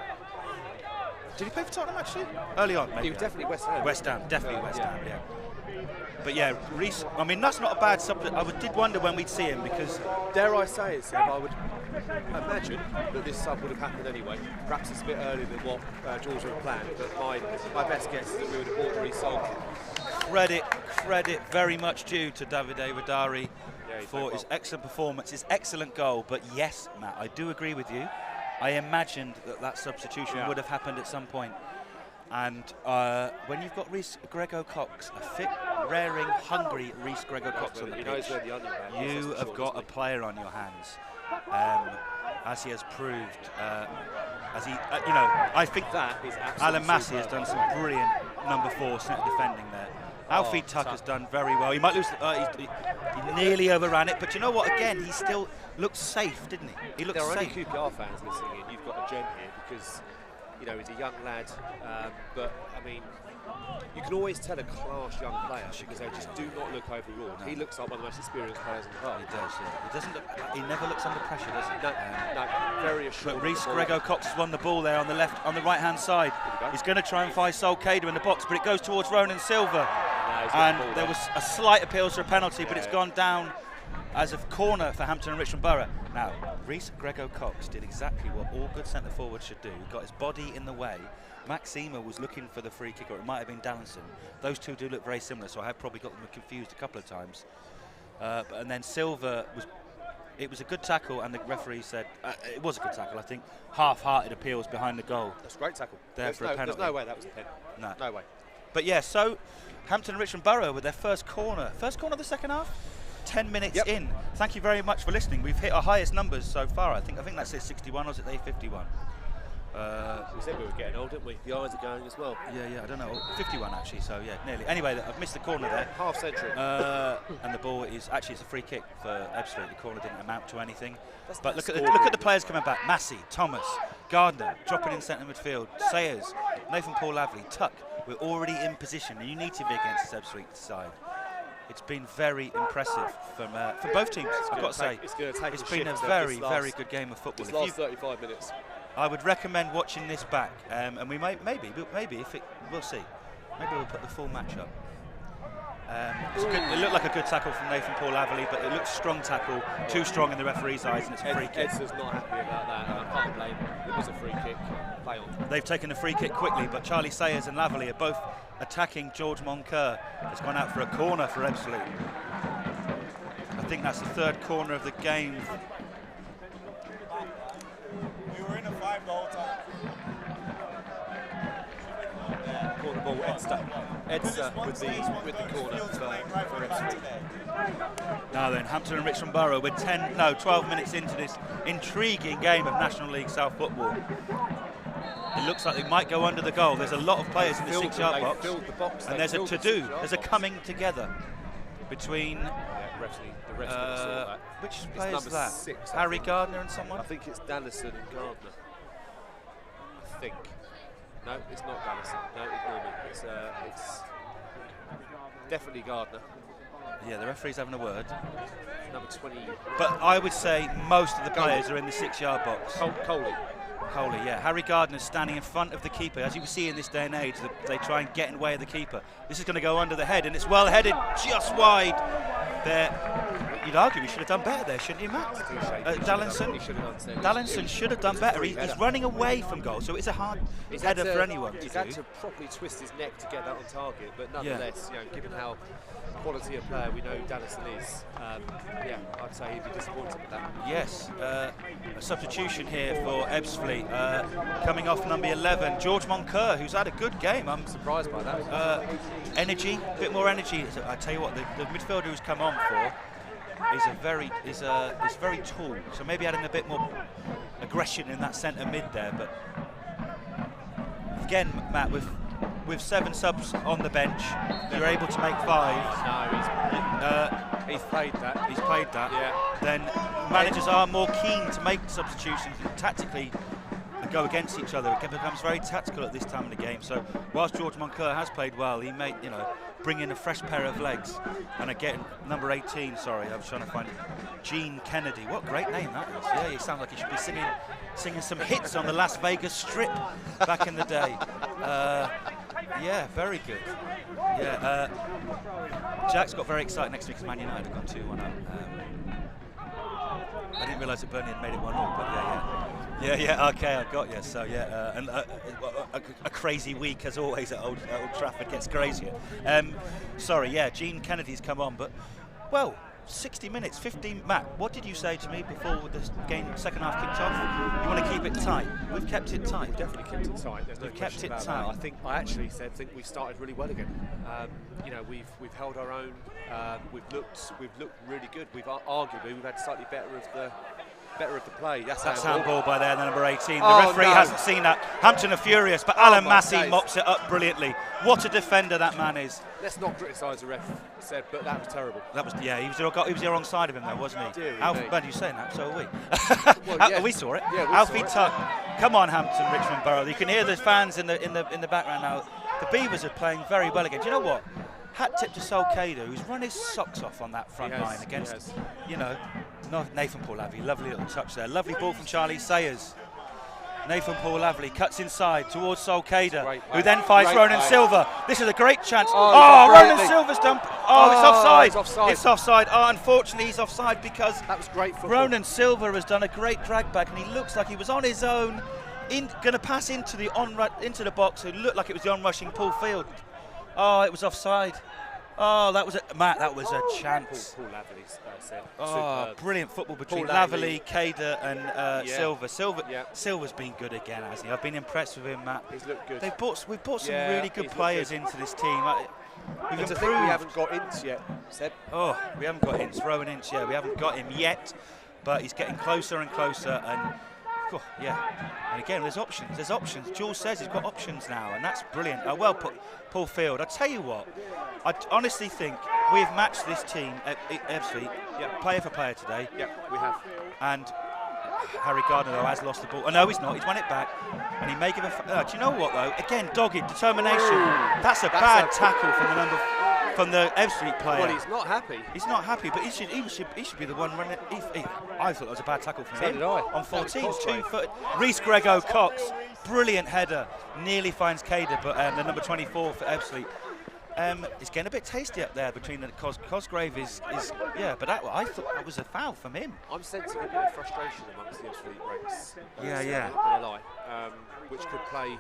Did he play for Tottenham actually? Early on, maybe. He was definitely West Ham. West Ham, definitely West Ham. Yeah. But yeah, Reece, I mean, that's not a bad sub. I did wonder when we'd see him because... Dare I say it, Seb, I would imagine that this sub would have happened anyway. Perhaps it's a bit earlier than what George would have planned, but my best guess is that we would have bought Reece on. Credit very much due to Davide Vidari for his excellent performance, his excellent goal. But yes, Matt, I do agree with you. I imagined that substitution would have happened at some point. And when you've got Reece Grego-Cox, a fit, raring, hungry Reece Grego-Cox on the pitch, you have got a player on your hands, as he has proved. I think that is Alan Massey has done some brilliant number 4 centre defending there. Alfie Tuck has done very well. He might lose. He nearly overran it, but you know what? Again, he still looks safe, didn't he? He looks safe. There are only QPR fans listening in. You've got a gem here because. You know, he's a young lad, but I mean, you can always tell a class young player because they just do not look overwrought. No. He looks like one of the most experienced players in the world. He does, yeah. He doesn't look, he never looks under pressure, does he? No, very assured. But Reece Grego-Cox has won the ball there on the right-hand side. He's going to try and find Sol Cader in the box, but it goes towards Ronan Silva. And there was a slight appeal for a penalty, but it's gone down as a corner for Hampton and Richmond Borough. Now, Reece Grego-Cox did exactly what all good centre forwards should do. He got his body in the way. Max Eamer was looking for the free kick, or it might have been Dallinson. Those two do look very similar, so I have probably got them confused a couple of times. And then Silva it was a good tackle, and the referee said it was a good tackle. I think half-hearted appeals behind the goal. That's a great tackle. For a penalty. There's no way that was a pen. No way. But yeah, so Hampton and Richmond Borough with their first corner of the second half. 10 minutes in. Thank you very much for listening. We've hit our highest numbers so far. I think that says 61, or is it 51? We said we were getting old, didn't we? The eyes are going as well. Yeah, I don't know. 51 actually, so yeah, nearly. Anyway, I've missed the corner there. Half century. And the ball is actually it's a free kick for Ebbsfleet. The corner didn't amount to anything. But look at the players coming back. Massey, Thomas, Gardner dropping in centre midfield. Sayers, Nathan Paul Lavely, Tuck. We're already in position, and you need to be against this Ebbsfleet side. It's been very impressive from both teams, I've got to say. It's been a very good game of football. This last 35 minutes. I would recommend watching this back, and we maybe if it, we'll see. Maybe we'll put the full match up. It looked like a good tackle from Nathan Paul Lavely, but it looks strong tackle, too strong in the referee's eyes, and it's a free kick. Edson's not happy about that, and I can't blame him. It was a free kick. Play on. They've taken the free kick quickly, but Charlie Sayers and Lavely are both attacking George Monker. It's gone out for a corner for Ebbsfleet. I think that's the third corner of the game. We were in a 5 the whole time. Corner ball, Edster with the corner for Ebbsfleet. Now then, Hampton and Richmond Borough with 12 minutes into this intriguing game of National League South football. It looks like they might go under the goal. There's a lot of players in the 6-yard box, and there's a to-do. There's a coming together between which player is that? 6, Harry Gardner and someone? I think it's Dallison and Gardner. I think. No, it's not Dallison. No, ignore me. It's definitely Gardner. Yeah, the referee's having a word. Number 20. But I would say most of the players are in the 6-yard box. Coley, yeah. Harry Gardner's standing in front of the keeper. As you see in this day and age, they try and get in the way of the keeper. This is going to go under the head, and it's well headed, just wide. There, You'd argue he should have done better there, shouldn't you, Matt? Dallinson should have done better. He's running away from goal, so it's a hard header for anyone to do. He's had to properly twist his neck to get that on target, but nonetheless, given how quality of player we know Dallinson is, I'd say he'd be disappointed with that. Yes, a substitution here for Ebbsfleet, coming off number 11, George Moncur, who's had a good game. I'm surprised by that. Energy, a bit more energy. I tell you what, the midfielder who's come on for is very tall, so maybe adding a bit more aggression in that centre mid there. But again, Matt, with 7 subs on the bench, you're able to make 5. No, he's played that. He's played that. Yeah. Then managers are more keen to make substitutions and tactically go against each other. It becomes very tactical at this time of the game. So whilst George Moncur has played well, he may, bring in a fresh pair of legs. And again, number 18, sorry, I was trying to find it, Gene Kennedy. What a great name that is. Yeah, he sounds like he should be singing some hits on the Las Vegas Strip back in the day. Yeah, very good. Yeah, Jack's got very excited next week because Man United have gone 2-1 up. I didn't realise that Burnley had made it 1-0, but yeah, okay, I got you. So yeah, and a crazy week as always at Old Trafford gets crazier. Sorry, yeah, Gene Kennedy's come on, but well, 60 minutes, 15. Matt, what did you say to me before the game, second half kicked off? You want to keep it tight. We've kept it tight. We've definitely kept it tight. There's no kept it tight. That. I actually think we've started really well again. We've held our own. We've looked really good. We've had slightly better of the play. That's handball by there, the number 18. The referee hasn't seen that. Hampton are furious, but Alan Massey mops it up brilliantly. What a defender that man is. Let's not criticise the ref, Seb, but that was terrible. That was, yeah, he was the wrong side of him though, wasn't he? Alfie, you saying that? So are we. Well, yeah. We saw it. Yeah, Alfie Tuck, come on, Hampton, Richmond Borough. You can hear the fans in the background now. The Beavers are playing very well again. Do you know what? Hat tip to Sol Cader, who's run his socks off on that front line against, Nathan Paul-Lavey. Lovely little touch there. Lovely ball from Charlie Sayers. Nathan Paul-Lavey cuts inside towards Sol Cader, who then finds Ronan Silva. This is a great chance. Ronan Silva's done. It's offside. It's offside. Unfortunately, he's offside because that was great football. Ronan Silva has done a great drag back, and he looks like he was on his own, going to pass into the box. It looked like it was the onrushing Paul Field. Oh, it was offside. Oh, that was Matt. That was a chance. Paul Lavely said. Oh, brilliant football between Lavely, Cader, and Silva. Silva's been good again, hasn't he? I've been impressed with him, Matt. He's looked good. We've bought some really good players into this team. We've improved. We haven't got Ince yet, Seb. Oh, we haven't got Ince. Rowan Ince. Yeah, we haven't got him yet, but he's getting closer and closer. And and again, there's options. There's options. Jules says he's got options now, and that's brilliant. Well put, Paul Field. I tell you what, I honestly think we've matched this team at Ebbsfleet, player for player today. Yeah, we have. And Harry Gardner though has lost the ball. Oh no, he's not. He's won it back, and he may give him. Do you know what though? Again, dogged determination. That's a bad tackle from the Ebbsfleet player. Well, he's not happy. He's not happy, but he should be the one running. I thought that was a bad tackle from him. So did I. On 14, 2-foot. Reece Grego-Cox, brilliant header, nearly finds Cader, but the number 24 for Ebbsfleet. It's getting a bit tasty up there between the Cosgrave is but I thought that was a foul from him. I'm sensing a bit of frustration amongst the Ebbsfleet ranks. Yeah. I'm not gonna lie, which could play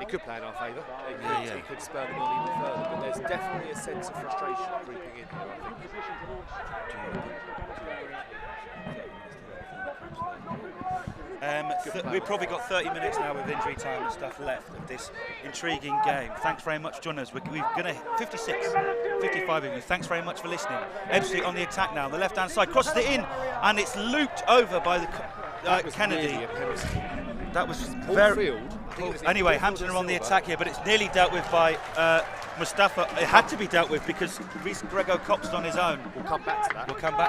it could play in our favour. It could spur them on even further. But there's definitely a sense of frustration creeping in here, I think. We've probably got 30 minutes now with injury time and stuff left of this intriguing game. Thanks very much, Johners. We're going to 55 of you. Thanks very much for listening. Ebbsfleet on the attack now. The left-hand side crosses it in, and it's looped over by the Kennedy. Really that was very. Anyway, Hampton are on the attack here, but it's nearly dealt with by Mustafa. It had to be dealt with because Reece Grego-Cox on his own. We'll come back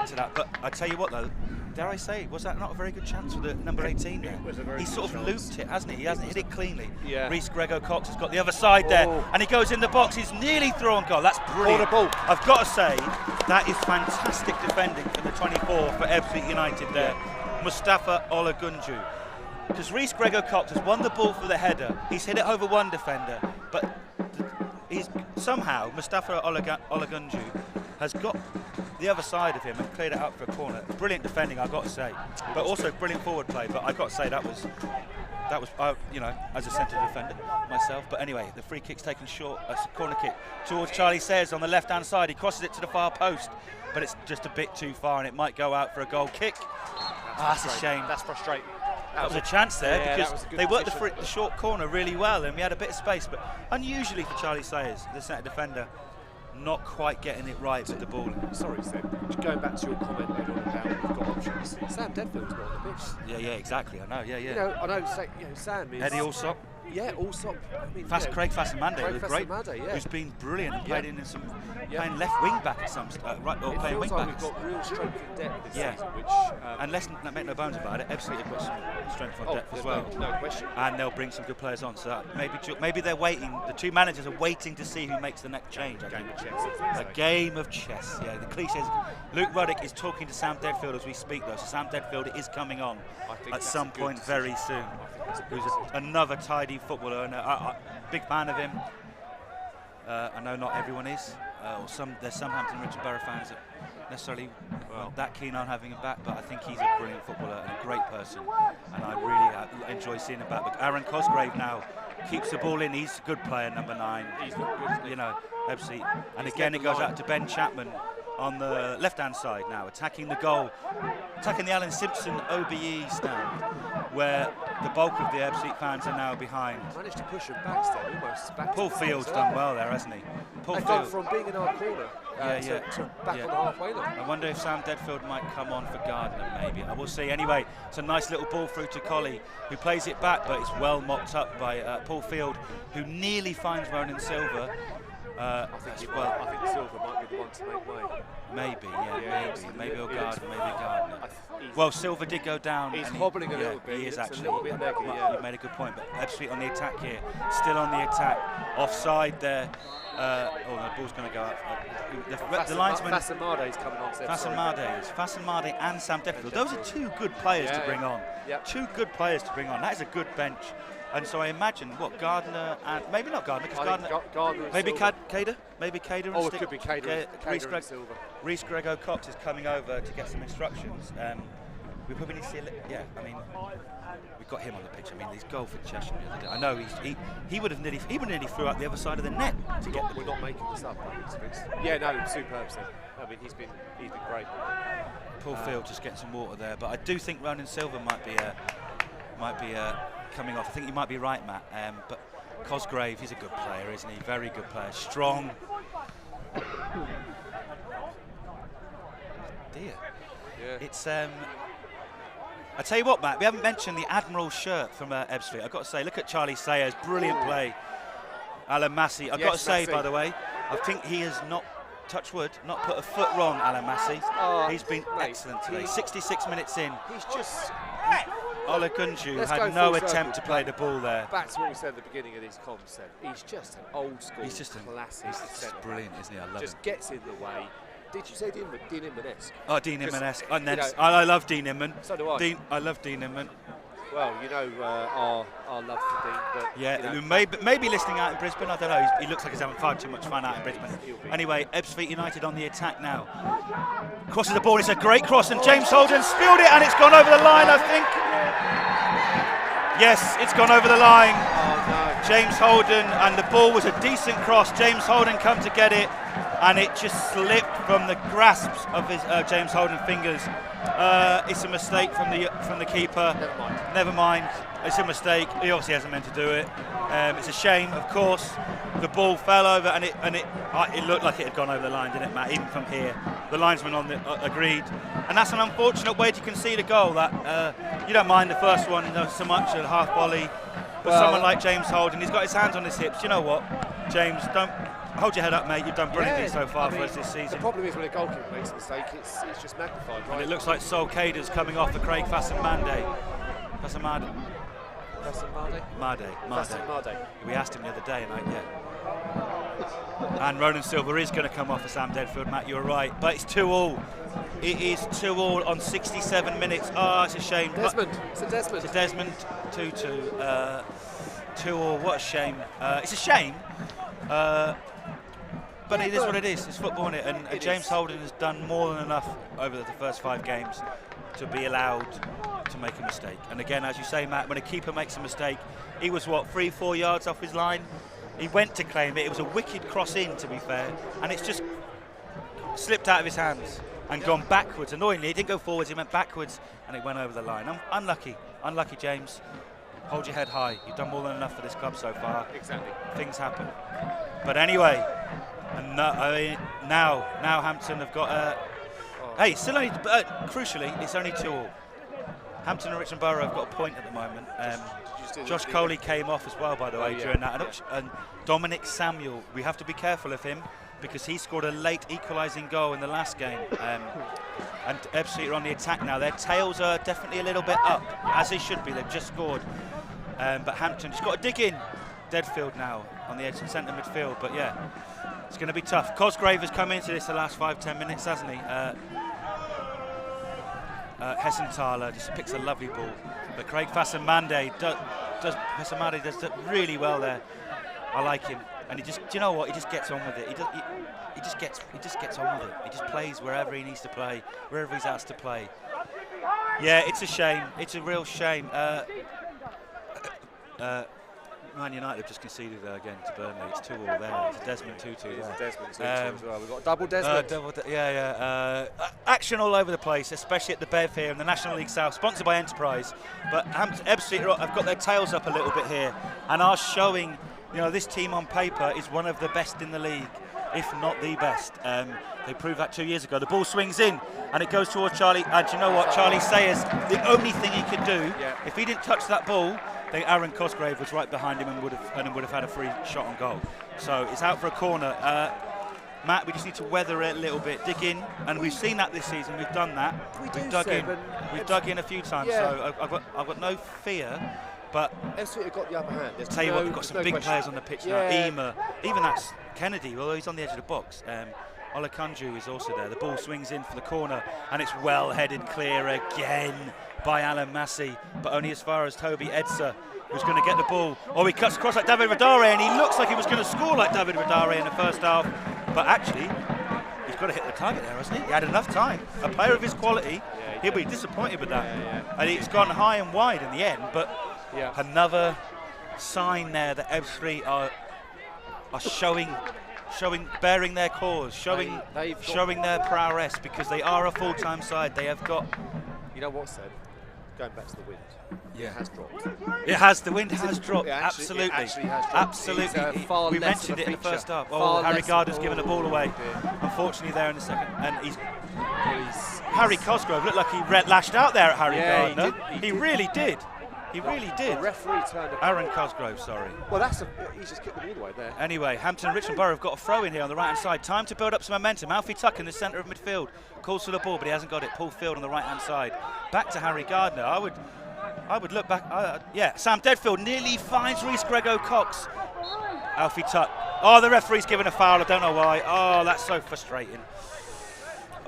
to that. But I tell you what, though. Dare I say, was that not a very good chance for the number 18 there? He sort of looped it, hasn't he? He hasn't hit it cleanly. Yeah. Reece Grego-Cox has got the other side there, and he goes in the box. He's nearly through on goal. That's brilliant. I've got to say, that is fantastic defending from the 24 for Ebbsfleet United there. Mustafa Olagunju. Because Reece Grego-Cox has won the ball for the header. He's hit it over one defender, but he's somehow, Mustafa Olagunju has got the other side of him and cleared it out for a corner. Brilliant defending, I've got to say, but also brilliant forward play. But I've got to say that was you know, as a centre defender myself. But anyway, the free kick's taken short. A corner kick towards Charlie Sayers on the left-hand side. He crosses it to the far post, but it's just a bit too far, and it might go out for a goal kick. That's a shame. That's frustrating. That was a chance there, yeah, because they worked the short corner really well, and we had a bit of space. But unusually for Charlie Sayers, the centre defender, not quite getting it right with the ball. Sorry, Seb. Going back to your comment about we've got options. Sam Deadfield's not on the pitch. Yeah, exactly. I know. Yeah. You know, I know. Sam is. Eddie Allsop. Yeah, Allsop. I mean, Craig Fassamande, yeah. who's been brilliant and played in some playing left wing back at some right, or playing wing back. We've got real strength and depth this season, which and let's make no bones about it. Ebbsfleet have got some strength and depth as well. No question. And they'll bring some good players on. So maybe they're waiting. The two managers are waiting to see who makes the next change. A game of chess. A game of chess. Yeah, the cliches. Luke Ruddock is talking to Sam Deadfield as we speak, though. So Sam Deadfield is coming on at some point very soon. Who's another tidy footballer, and big fan of him. I know not everyone is, there's some Hampton Richmond Borough fans that necessarily aren't that keen on having him back, but I think he's a brilliant footballer and a great person, and I really enjoy seeing him back. But Aaron Cosgrave now keeps the ball in. He's a good player, number 9. He's not good, you know, Ebbsfleet. And again, it goes out to Ben Chapman on the left-hand side now, attacking the goal, attacking the Alan Simpson OBE stand, where the bulk of the Ebbsfleet fans are now behind. Managed to push him back, almost back. Paul Field's done well there, hasn't he? They've gone from being in our corner to back on the halfway line. I wonder if Sam Deadfield might come on for Gardner, maybe. I will see. Anyway, it's a nice little ball through to Colley, who plays it back, but it's well mopped up by Paul Field, who nearly finds Ronan Silva. I think Silva might be the one to make way. Maybe or Gardner, Well, Silva did go down. He's hobbling a little bit. He is actually. A little bit neggy, You made a good point, but Ebbsfleet on the attack here. Still on the attack. Offside there. The ball's going to go out. The linesman. Fasamade's coming on. Fassamade and Sam Deadfield. Those are two good players to bring on. Yep. Two good players to bring on. That is a good bench. And so I imagine Gardner and maybe not Gardner, because Gardner maybe Cader, and it could be Cader and Silva. Reece Grego Cox is coming over to get some instructions. We probably need to see we've got him on the pitch. I mean, his goal for Cheshire the other day. I know he would have nearly threw out the other side of the net to get. We're not making this up. Yeah, no, superb. So. I mean, he's been great. Paul Field just getting some water there, but I do think Ronan Silva might be coming off. I think you might be right, Matt. But Cosgrave, he's a good player, isn't he? Very good player, strong. Dear. Yeah. It's I tell you what, Matt, we haven't mentioned the Admiral shirt from Ebbsfleet. I've got to say, look at Charlie Sayers, brilliant play. Alan Massey, I've got to say, by the way, I think he has not, touch wood, not put a foot wrong, Alan Massey. He's been excellent today. 66 minutes in. He's just... Ola Gunju had no attempt to play the ball there. Back to what we said at the beginning of this concept. He's just an old school, classic. He's just brilliant, isn't he? I love him. Just gets in the way. Did you say Dean Inman-esque? Oh, Dean Inman-esque. I love Dean Inman. So do I. I love Dean Inman. Well, you know our love for Dean. But, yeah, you know, maybe listening out in Brisbane. I don't know. He looks like he's having far too much fun out in Brisbane. Anyway, Ebbsfleet United on the attack now. Crosses the ball. It's a great cross, and James Holden spilled it, and it's gone over the line, I think. Yes, it's gone over the line. Oh, no. James Holden, and the ball was a decent cross. James Holden come to get it, and it just slipped from the grasps of his James Holden fingers. It's a mistake from the keeper. Never mind. It's a mistake. He obviously hasn't meant to do it. It's a shame, of course. The ball fell over, and it looked like it had gone over the line, didn't it, Matt? Even from here, the linesman agreed, and that's an unfortunate way to concede a goal. That you don't mind the first one so much, a half volley, but someone like James Holden, he's got his hands on his hips. You know what, James? Don't hold your head up, mate. You've done brilliantly so far for us this season. The problem is when a goalkeeper makes a mistake, it's just magnified, right? And it looks like Sol Cader's coming off for Craig Fassamade. Made. We asked him the other day, mate. Yeah. And Ronan Silva is going to come off for Sam Deadfield, Matt. You're right, but it's 2-2. It is 2-2 on 67 minutes. Oh, it's a shame. Desmond. It's a Desmond. It's a Desmond. 2-2. 2-2. What a shame. It's a shame. but it is what it is. It's football, isn't it? And James Holden has done more than enough over the first 5 games to be allowed to make a mistake. And again, as you say, Matt, when a keeper makes a mistake, he was, what, 3-4 yards off his line? He went to claim it. It was a wicked cross in, to be fair, and it's just slipped out of his hands and gone backwards. Annoyingly, he didn't go forwards, he went backwards, and it went over the line. Unlucky, James. Hold your head high. You've done more than enough for this club so far. Exactly. Things happen. But anyway, now Hampton have got hey, still only, crucially, it's only 2-2. Hampton and Richmond Borough have got a point at the moment. Josh Coley came off as well, by the way, during that. And Dominic Samuel, we have to be careful of him because he scored a late equalising goal in the last game. And Ebbsfleet are on the attack now. Their tails are definitely a little bit up, as they should be. They've just scored. But Hampton just got to dig in. Deadfield now on the edge of centre midfield. But yeah, it's going to be tough. Cosgrave has come into this the last 5-10 minutes, hasn't he? Hessenthaler just picks a lovely ball. But Craig Fassamande does really well there. I like him. And he just, do you know what? He just gets on with it. He just gets on with it. He just plays wherever he needs to play, wherever he's asked to play. Yeah, it's a shame. It's a real shame. Man United have just conceded again to Burnley. It's 2-2 there. It's a Desmond 2-2 there. Desmond 2-2 as well. We've got a double Desmond. Action all over the place, especially at the Bev here in the National League South, sponsored by Enterprise. But Ebbsfleet have got their tails up a little bit here and are showing, you know, this team on paper is one of the best in the league, if not the best. They proved that 2 years ago. The ball swings in and it goes towards Charlie. And do you know what? Charlie Sayers, the only thing he could do, if he didn't touch that ball, then Aaron Cosgrave was right behind him and would have had a free shot on goal. So it's out for a corner. Matt, we just need to weather it a little bit, dig in, and we've seen that this season. We've done that. We've dug in a few times. So I've got no fear. But Ebbsfleet have got the upper hand. Tell you what, we've got some big players on the pitch now. Ema, even that's Kennedy, although he's on the edge of the box. Olakunju is also there. The ball swings in for the corner, and it's well headed clear again by Alan Massey, but only as far as Toby Edser, who's going to get the ball. Oh, he cuts across like David Radare, and he looks like he was going to score like David Radare in the first half, but actually, he's got to hit the target there, hasn't he? He had enough time. A player of his quality, he'll be disappointed with that. And it's gone high and wide in the end, but another sign there that Ebbsfleet are showing, bearing their cause, showing their prowess, because they are a full-time side. They have got. You know what, Seb? Going back to the wind. It has dropped. It has. The wind has dropped. Absolutely. It actually has dropped. Absolutely. We mentioned it in the first half. Oh, Harry Gardner's given the ball away. Unfortunately, there in the second, and Harry Cosgrove looked like he lashed out there at Harry Gardner. He really did. He really did. The referee turned up. Aaron Cosgrove, sorry. Well, he's just kicked the ball away there. Anyway, Hampton and Richmond Borough have got a throw in here on the right-hand side. Time to build up some momentum. Alfie Tuck in the centre of midfield. Calls for the ball, but he hasn't got it. Paul Field on the right-hand side. Back to Harry Gardner. I would look back. Sam Deadfield nearly finds Reece Grego-Cox. Alfie Tuck. Oh, the referee's given a foul. I don't know why. Oh, that's so frustrating.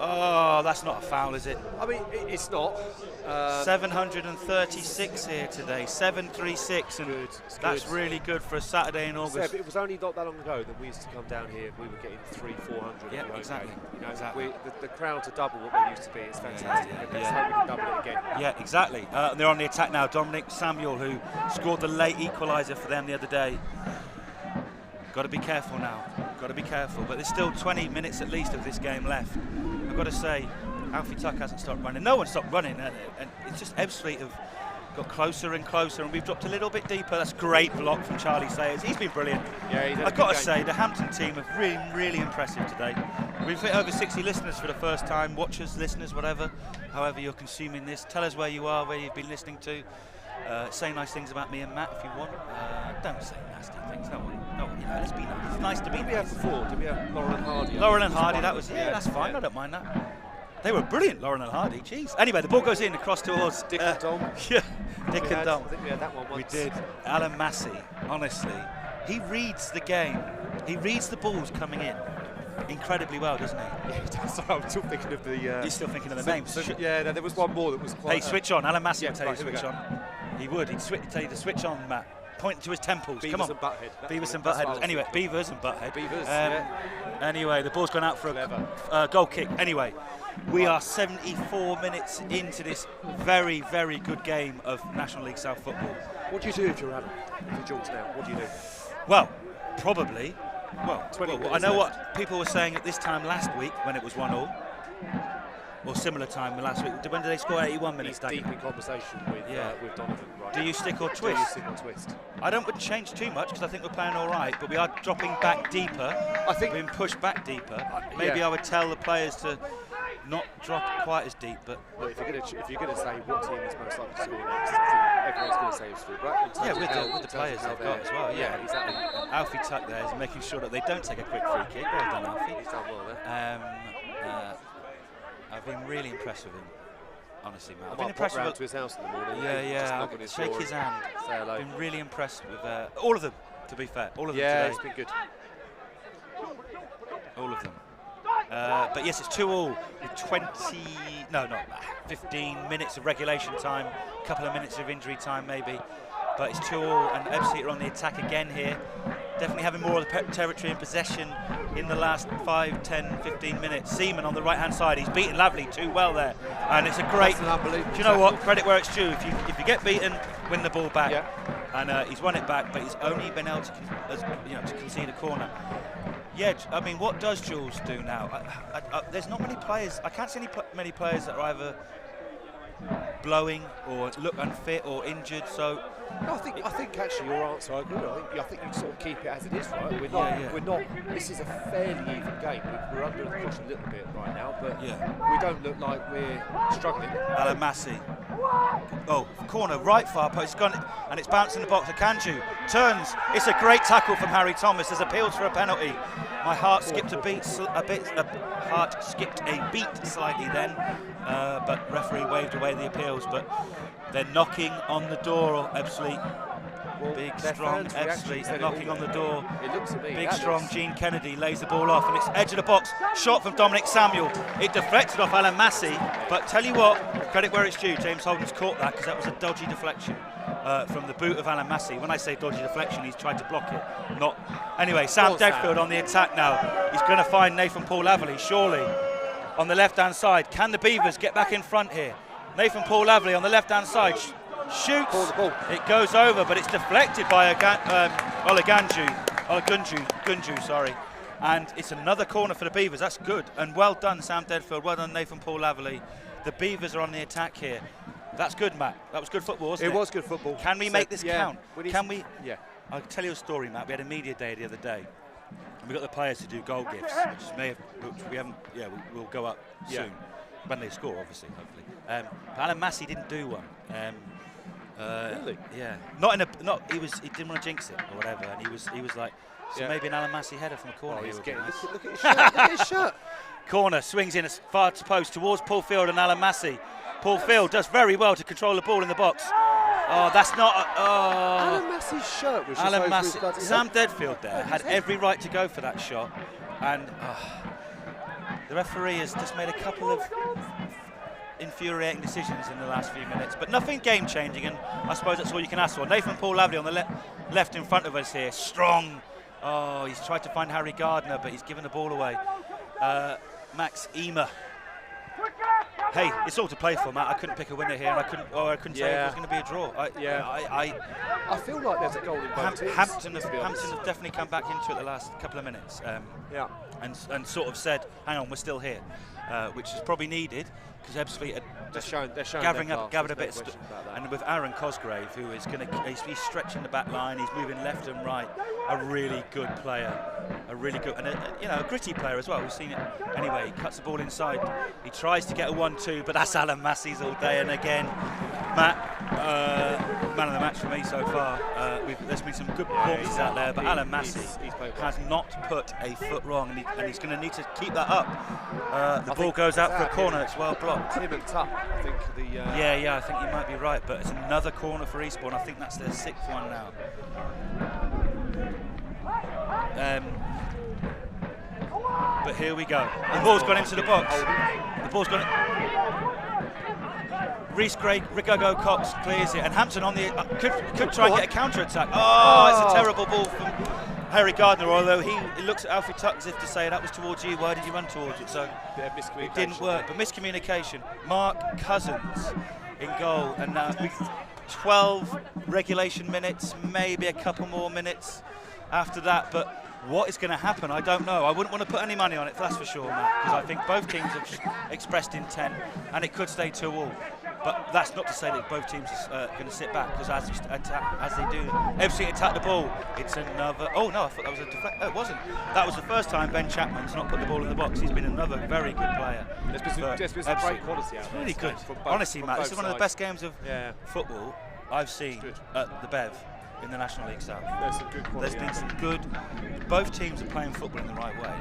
Oh, that's not a foul, is it? I mean, it's not. 736 here today, 736, and that's really good for a Saturday in August. Seb, it was only not that long ago that we used to come down here. We were getting 300-400. Yeah, exactly. You know, exactly. The crowds are double what they used to be. It's fantastic. Let's hope we can double it again. Yeah, exactly. They're on the attack now. Dominic Samuel, who scored the late equaliser for them the other day. Got to be careful now. Got to be careful. But there's still 20 minutes at least of this game left. I've got to say, Alfie Tuck hasn't stopped running. No one stopped running, and it's just Ebbsfleet have got closer and closer, and we've dropped a little bit deeper. That's great block from Charlie Sayers. He's been brilliant. Yeah, I've got to say, the Hampton team have been really impressive today. We've hit over 60 listeners for the first time, watchers, listeners, whatever. However you're consuming this, tell us where you are, where you've been listening to. Say nice things about me and Matt if you want. Don't say nasty things. No, you know, let's be nice. It's nice to be nice. Did we have before? Did we have Lauren and Hardy? Lauren and Hardy, that was, that's fine. I don't mind that. They were brilliant, Lauren and Hardy. Jeez. Anyway, the ball goes in across towards Dick and Dom. Yeah, Dick and Dom. I think we had that one once. We did. Alan Massey, honestly, he reads the game. He reads the balls coming in incredibly well, doesn't he? Yeah, sorry, I'm still thinking of the. You're still thinking of the names. Yeah, there was one more that was quite. Hey, switch on. Alan Massey would tell you right, to switch on. He would. He'd tell you to switch on, Matt. pointing to his temples. Beavers Come on. And Butthead. Beavers and Butthead. Anyway, Beavers and Butthead. Beavers, Anyway, the ball's gone out for a goal kick. Anyway, we are 74 minutes into this very, very good game of National League South football. What do you do if you're Adam? If you're George now, what do you do? Well, probably. Well, 20 I know what people were saying at this time last week when it was 1-1. Or similar time last week. When did they score? 81 minutes. He's deep in conversation with Donovan. Right? Do you stick or twist? Do you stick or twist? I wouldn't change too much because I think we're playing all right, but we are dropping back deeper. I think we're being pushed back deeper. Maybe I would tell the players to not drop quite as deep. But if you're going to say what team is most likely to score next, I think everyone's going to say Ebbsfleet, right? Yeah, with the players they've got as well. Yeah, exactly. And Alfie Tuck there is making sure that they don't take a quick free kick. Well done, Alfie. He's done well there. I've been really impressed with him, honestly, man. I've been impressed with him. To his house in the morning. Yeah. Shake his hand. Say hello. Been really impressed with all of them, to be fair. All of them today. It's been good. All of them. But yes, it's 2-2 with 15 minutes of regulation time, a couple of minutes of injury time maybe. But it's 2-2 and Ebbsfleet are on the attack again here. Definitely having more of the territory in possession in the last 5, 10, 15 minutes. Seaman on the right-hand side, he's beaten Lavely too well there. And it's a great, do you know what, credit where it's due. If you get beaten, win the ball back. Yeah. And he's won it back, but he's only been able to concede a corner. Yeah, I mean, what does Jules do now? There's not many players, I can't see many players that are either blowing or look unfit or injured, so... No, I think actually your answer, I agree. I think you sort of keep it as it is, right? We're not. This is a fairly even game. We're under the cosh a little bit right now, but we don't look like we're struggling. Alan Massey. Oh, corner, right far post, it's gone, and it's bounced in the box. Akanju turns. It's a great tackle from Harry Thomas. There's appeals for a penalty. My heart skipped a beat slightly then, but referee waved away the appeals. But they're knocking on the door, Ebbsfleet. Well, big, strong Ebbsfleet knocking on the door. It looks to me. Big, strong Gene Kennedy lays the ball off, and it's edge of the box. Shot from Dominic Samuel. It deflected off Alan Massey, but tell you what, credit where it's due. James Holden's caught that because that was a dodgy deflection from the boot of Alan Massey. When I say dodgy deflection, he's tried to block it. Not. Anyway, Sam Deadfield on the attack now. He's going to find Nathan Paul Laverley, surely, on the left-hand side. Can the Beavers get back in front here? Nathan Paul Laverley on the left-hand side. Shoots. It goes over, but it's deflected by Gunju, sorry. And it's another corner for the Beavers. That's good. And well done, Sam Deadfield. Well done, Nathan Paul Laverley. The Beavers are on the attack here. That's good, Matt. That was good football, wasn't it? It was good football. Can we make this count? Can we? Yeah. I'll tell you a story, Matt. We had a media day the other day. And we got the players to do goal gifts, we'll go up soon. When they score, obviously, hopefully. But Alan Massey didn't do one. Really? Yeah. He didn't want to jinx it or whatever, and he was like, maybe an Alan Massey header from a corner. Look at his shirt. Look at his shirt. Corner swings in as far to post towards Paul Field and Alan Massey. Paul Field does very well to control the ball in the box. Oh, that's not. Alan Massey's shirt was Alan Massey. Sam Deadfield there had every right to go for that shot, and the referee has just made a couple of infuriating decisions in the last few minutes, but nothing game-changing, and I suppose that's all you can ask for. Nathan Paul Laverley on the left in front of us here, strong. Oh, he's tried to find Harry Gardner, but he's given the ball away. Max Emer. Hey, it's all to play for, Matt. I couldn't pick a winner here, and I couldn't say it was going to be a draw. I feel like there's a goal in both teams. Hampton have definitely come back into it the last couple of minutes, and sort of said, "Hang on, we're still here," which is probably needed because Ebbsfleet are just gathered a bit, and with Aaron Cosgrave, who is he's stretching the back line, he's moving left and right. A really good player, a gritty player as well. We've seen it anyway. He cuts the ball inside. He tries to get a 1-2, but that's Alan Massey's all day. And again, Matt, man of the match for me so far. There's been some good performances out there, but Alan Massey has not put a foot wrong, and he's going to need to keep that up. The ball goes out for a corner. It's well blocked. Tim and Tuck, I think. I think you might be right, but it's another corner for Eastbourne. I think that's their 6th one now. But here we go. The ball's gone into the box. The ball's gone. Rigago Cox clears it, and Hampton on the could try and get a counter attack. Oh, it's a terrible ball from Harry Gardner. Although he looks at Alfie Tuck as if to say that was towards you. Why did you run towards it? So it didn't work. But miscommunication. Mark Cousins in goal, and 12 regulation minutes, maybe a couple more minutes after that. But what is going to happen, I don't know. I wouldn't want to put any money on it, that's for sure, Matt, because I think both teams have expressed intent, and it could stay 2-2. But that's not to say that both teams are going to sit back, because as they do, Ebbsfleet attack the ball. It's another. Oh no, I thought that was a deflect. Oh, it wasn't. That was the first time Ben Chapman's not put the ball in the box. He's been another very good player. There's been some great quality out there. Really good. Honestly, Matt, this is one of the best games of football I've seen at the Bev in the National League South. There's been some good. Both teams are playing football in the right way.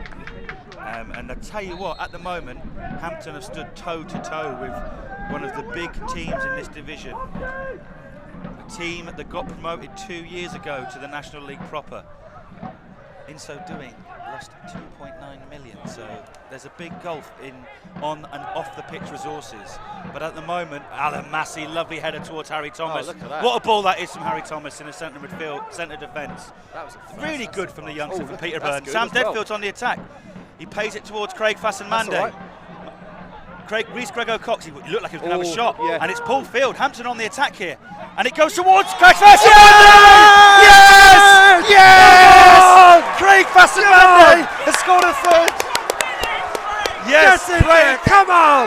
And I tell you what, at the moment, Hampton have stood toe to toe with one of the big teams in this division. A team that got promoted 2 years ago to the National League proper. In so doing, lost 2.9 million. So there's a big gulf in on and off the pitch resources. But at the moment, Alan Massey, lovely header towards Harry Thomas. Oh, look at that. What a ball that is from Harry Thomas in the centre midfield, centre defence. That was really good from the youngster from Peterborough. Sam Deadfield's on the attack. He pays it towards Craig Fassen-Mande. Reese Grego Cox, he looked like he was going to have a shot. Yeah. And it's Paul Field, Hampton on the attack here. And it goes towards Craig Fassen-Mande! Yes! Yes! Craig Fassen-Mande has scored a third. Yes, come on!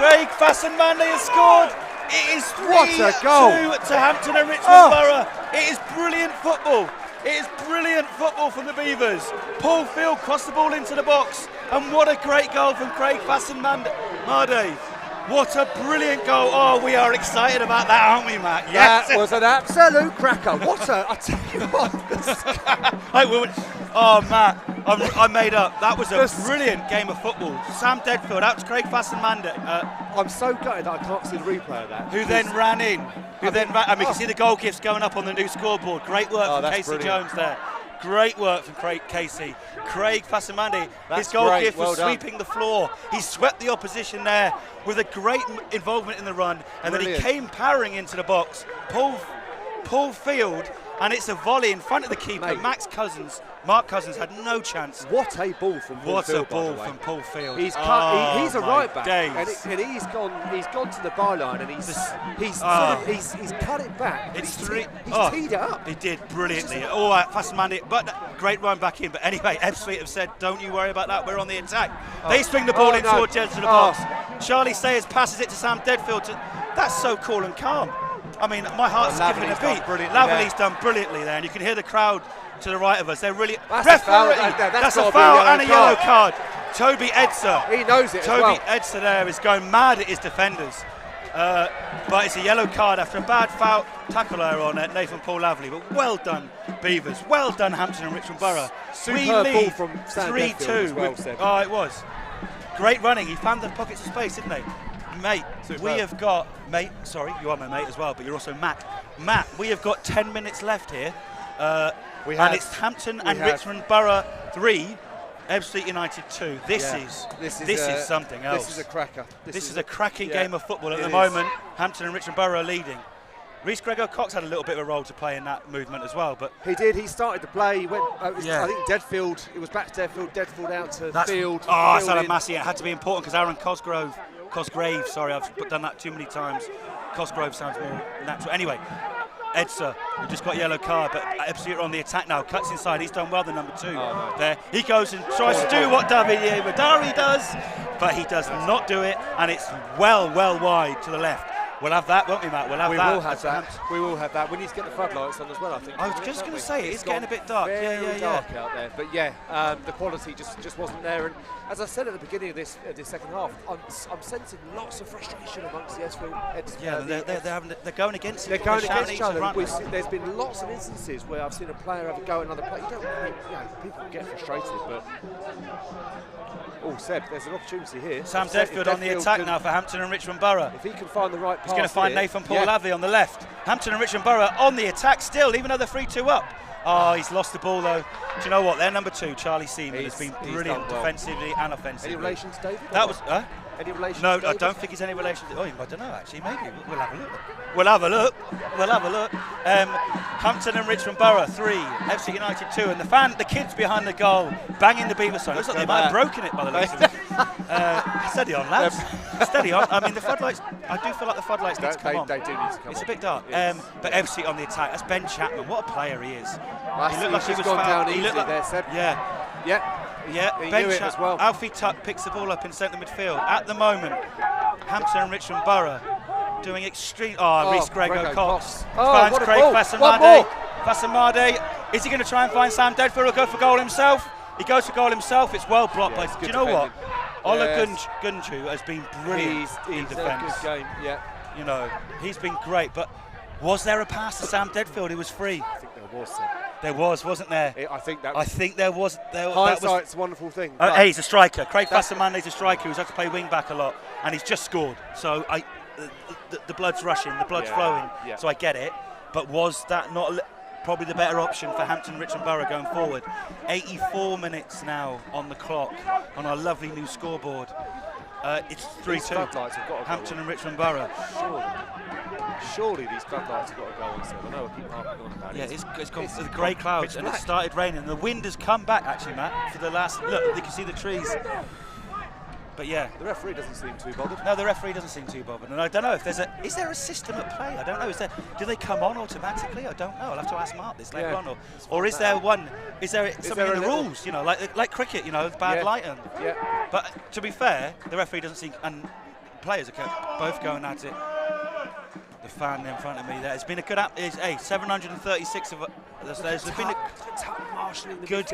Craig Fassen-Mande has scored. It is 3-2 to Hampton and Richmond Borough. It is brilliant football. It is brilliant football from the Beavers. Paul Field crossed the ball into the box, and what a great goal from Craig Fassen-Mande. What a brilliant goal. Oh, we are excited about that, aren't we, Matt? Yes. That was an absolute cracker. I tell you what. Oh, Matt, I made up. That was a brilliant game of football. Sam Deadfield out to Craig Fassen-Mande. I'm so gutted that I can't see the replay of that. Who then ran in. You can see the goal gifts going up on the new scoreboard. Great work from Casey Jones there. Great work from Casey. Craig Fassen-Mande, his goal gift was sweeping the floor. He swept the opposition there with a great involvement in the run, and then he came powering into the box. Paul Field, and it's a volley in front of the keeper. Mark Cousins had no chance. What a ball from Paul Field. What a ball from Paul Field. He's a right back, and he's gone to the byline, and he's cut it back. He's teed it up. He did brilliantly. All right, Fassen-Mande, but great run back in. But anyway, Ebbsfleet have said, don't you worry about that. We're on the attack. They swing the ball in towards the box. Charlie Sayers passes it to Sam Deadfield. That's so cool and calm. I mean, my heart's skipping a beat. Lavallee's done brilliantly there, and you can hear the crowd to the right of us. They're really that's a foul and a yellow card. Toby Edser. He knows it. Toby Edser there is going mad at his defenders. But it's a yellow card after a bad foul tackle there on Nathan Paul Lavallee. But well done, Beavers. Well done, Hampton and Richmond Borough. Superb ball from 3-2. Well, it was. Great running. He found the pockets of space, didn't he? Mate, we have got, sorry, you are my mate as well, but you're also Matt. Matt, we have got 10 minutes left here. And it's Hampton and Richmond Borough 3, Ebbsfleet United 2. This is something else. This is a cracker. This is a cracking game of football at the moment. Hampton and Richmond Borough are leading. Reese Grego Cox had a little bit of a role to play in that movement as well, but he did. He started to play. He went. I think Deadfield. It was back to Deadfield. Deadfield out to Field. Oh, that's Alan Massey. It had to be important because Aaron Cosgrave. Sorry, I've done that too many times. Cosgrove sounds more natural. Anyway, Edser, who just got a yellow card, but Ebbsfleet are on the attack now. Cuts inside. He's done well, the number 2. There, he goes and tries to do what David Wadari does, but he does not do it, and it's well wide to the left. We'll have that, won't we, Matt? We will have that. We need to get the floodlights on as well, I think. I was just going to say, it's getting a bit dark. Very dark out there. But the quality just wasn't there. And as I said at the beginning of this second half, I'm sensing lots of frustration amongst the Ebbsfleet. They're going against each other. There's been lots of instances where I've seen a player have a go at another player. People get frustrated, but Seb, there's an opportunity here. Sam Deadfield on the attack now for Hampton and Richmond Borough. If he can find the right pass, he's going to find Nathan Paul Lavallee on the left. Hampton and Richmond Borough on the attack still, even though they're 3-2 up. Oh, he's lost the ball though. Do you know what? Their number 2, Charlie Seaman, has been brilliant defensively and offensively. Any relation to David? That was Any relation? No, to I David? don't think he's any relation to... Oh, I don't know, actually. Maybe. We'll have a look. We'll have a look. We'll have a look. Hampton and Richmond Borough 3, Ebbsfleet United 2, and the kids behind the goal banging the Beavers song. Looks like they might have broken it by the looks of it. Steady on, lads. Steady on. I mean, the floodlights... I do feel like the floodlights need to come on. They do need to come on. It's a bit dark. But Ebbsfleet on the attack. That's Ben Chapman. What a player he is. He looked like he was gone down easily there, Seb. Yeah. Yeah, Ben knew it as well. Alfie Tuck picks the ball up in centre midfield. At the moment, Hampton and Richmond Borough doing extreme... Reece Grego Cox finds Craig Fasamade. Is he going to try and find Sam Deadfield or go for goal himself? He goes for goal himself. It's well blocked by... Do you know what? Ola Gunju has been brilliant in defence. Good game, yeah. You know, he's been great, but was there a pass to Sam Deadfield? He was free. I think there was, Seb. There was, wasn't there? I think there was. Hindsight's a wonderful thing. Hey, he's a striker. Craig Fasamande's a striker who's had to play wing back a lot, and he's just scored. So the blood's rushing, the blood's flowing. Yeah. So I get it. But was that not probably the better option for Hampton Richmond Borough going forward? 84 minutes now on the clock on our lovely new scoreboard. It's 3-2. Hampton and Richmond Borough. Surely these floodlights have got to go on, so I know I keep harping on about it. Yeah, it's gone through the grey clouds and it started raining. The wind has come back, actually, Matt, for the last... Look, you can see the trees. But yeah. The referee doesn't seem too bothered. No, the referee doesn't seem too bothered. And I don't know if there's a... Is there a system at play? I don't know. Do they come on automatically? I don't know. I'll have to ask Mark this later on. Or is there one... Is there something in the rules? You know, like cricket, you know, bad lighting. Yeah. But to be fair, the referee doesn't seem... And players are both going at it. The fan in front of me there. It's been a good... 736 of... There's been a good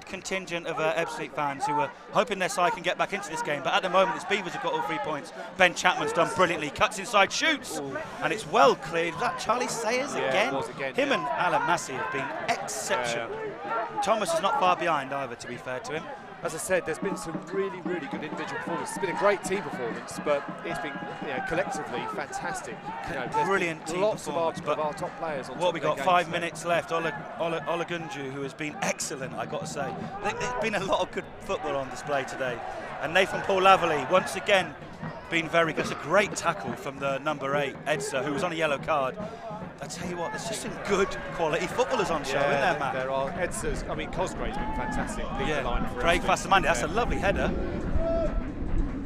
contingent of Ebbsfleet fans who are hoping their side can get back into this game. But at the moment, it's Beavers have got all 3 points. Ben Chapman's done brilliantly. Cuts inside, shoots. Ooh. And it's well cleared. Was that Charlie Sayers again? It was again? Him and Alan Massey have been exceptional. Thomas is not far behind either, to be fair to him. As I said, there's been some really, really good individual performances. It's been a great team performance, but it's been collectively fantastic. Brilliant team performance. Of our top players. What we got? 5 minutes left. Ola Gunju, who has been excellent, I got to say. There's been a lot of good football on display today. And Nathan Paul Laverley, once again, been very good. It's a great tackle from the number 8, Edsa, who was on a yellow card. I tell you what, there's just some good quality footballers on show, isn't there, Matt? There are. Edsa's, I mean, Cosgrave's been fantastic. Craig Fasamande, that's a lovely header.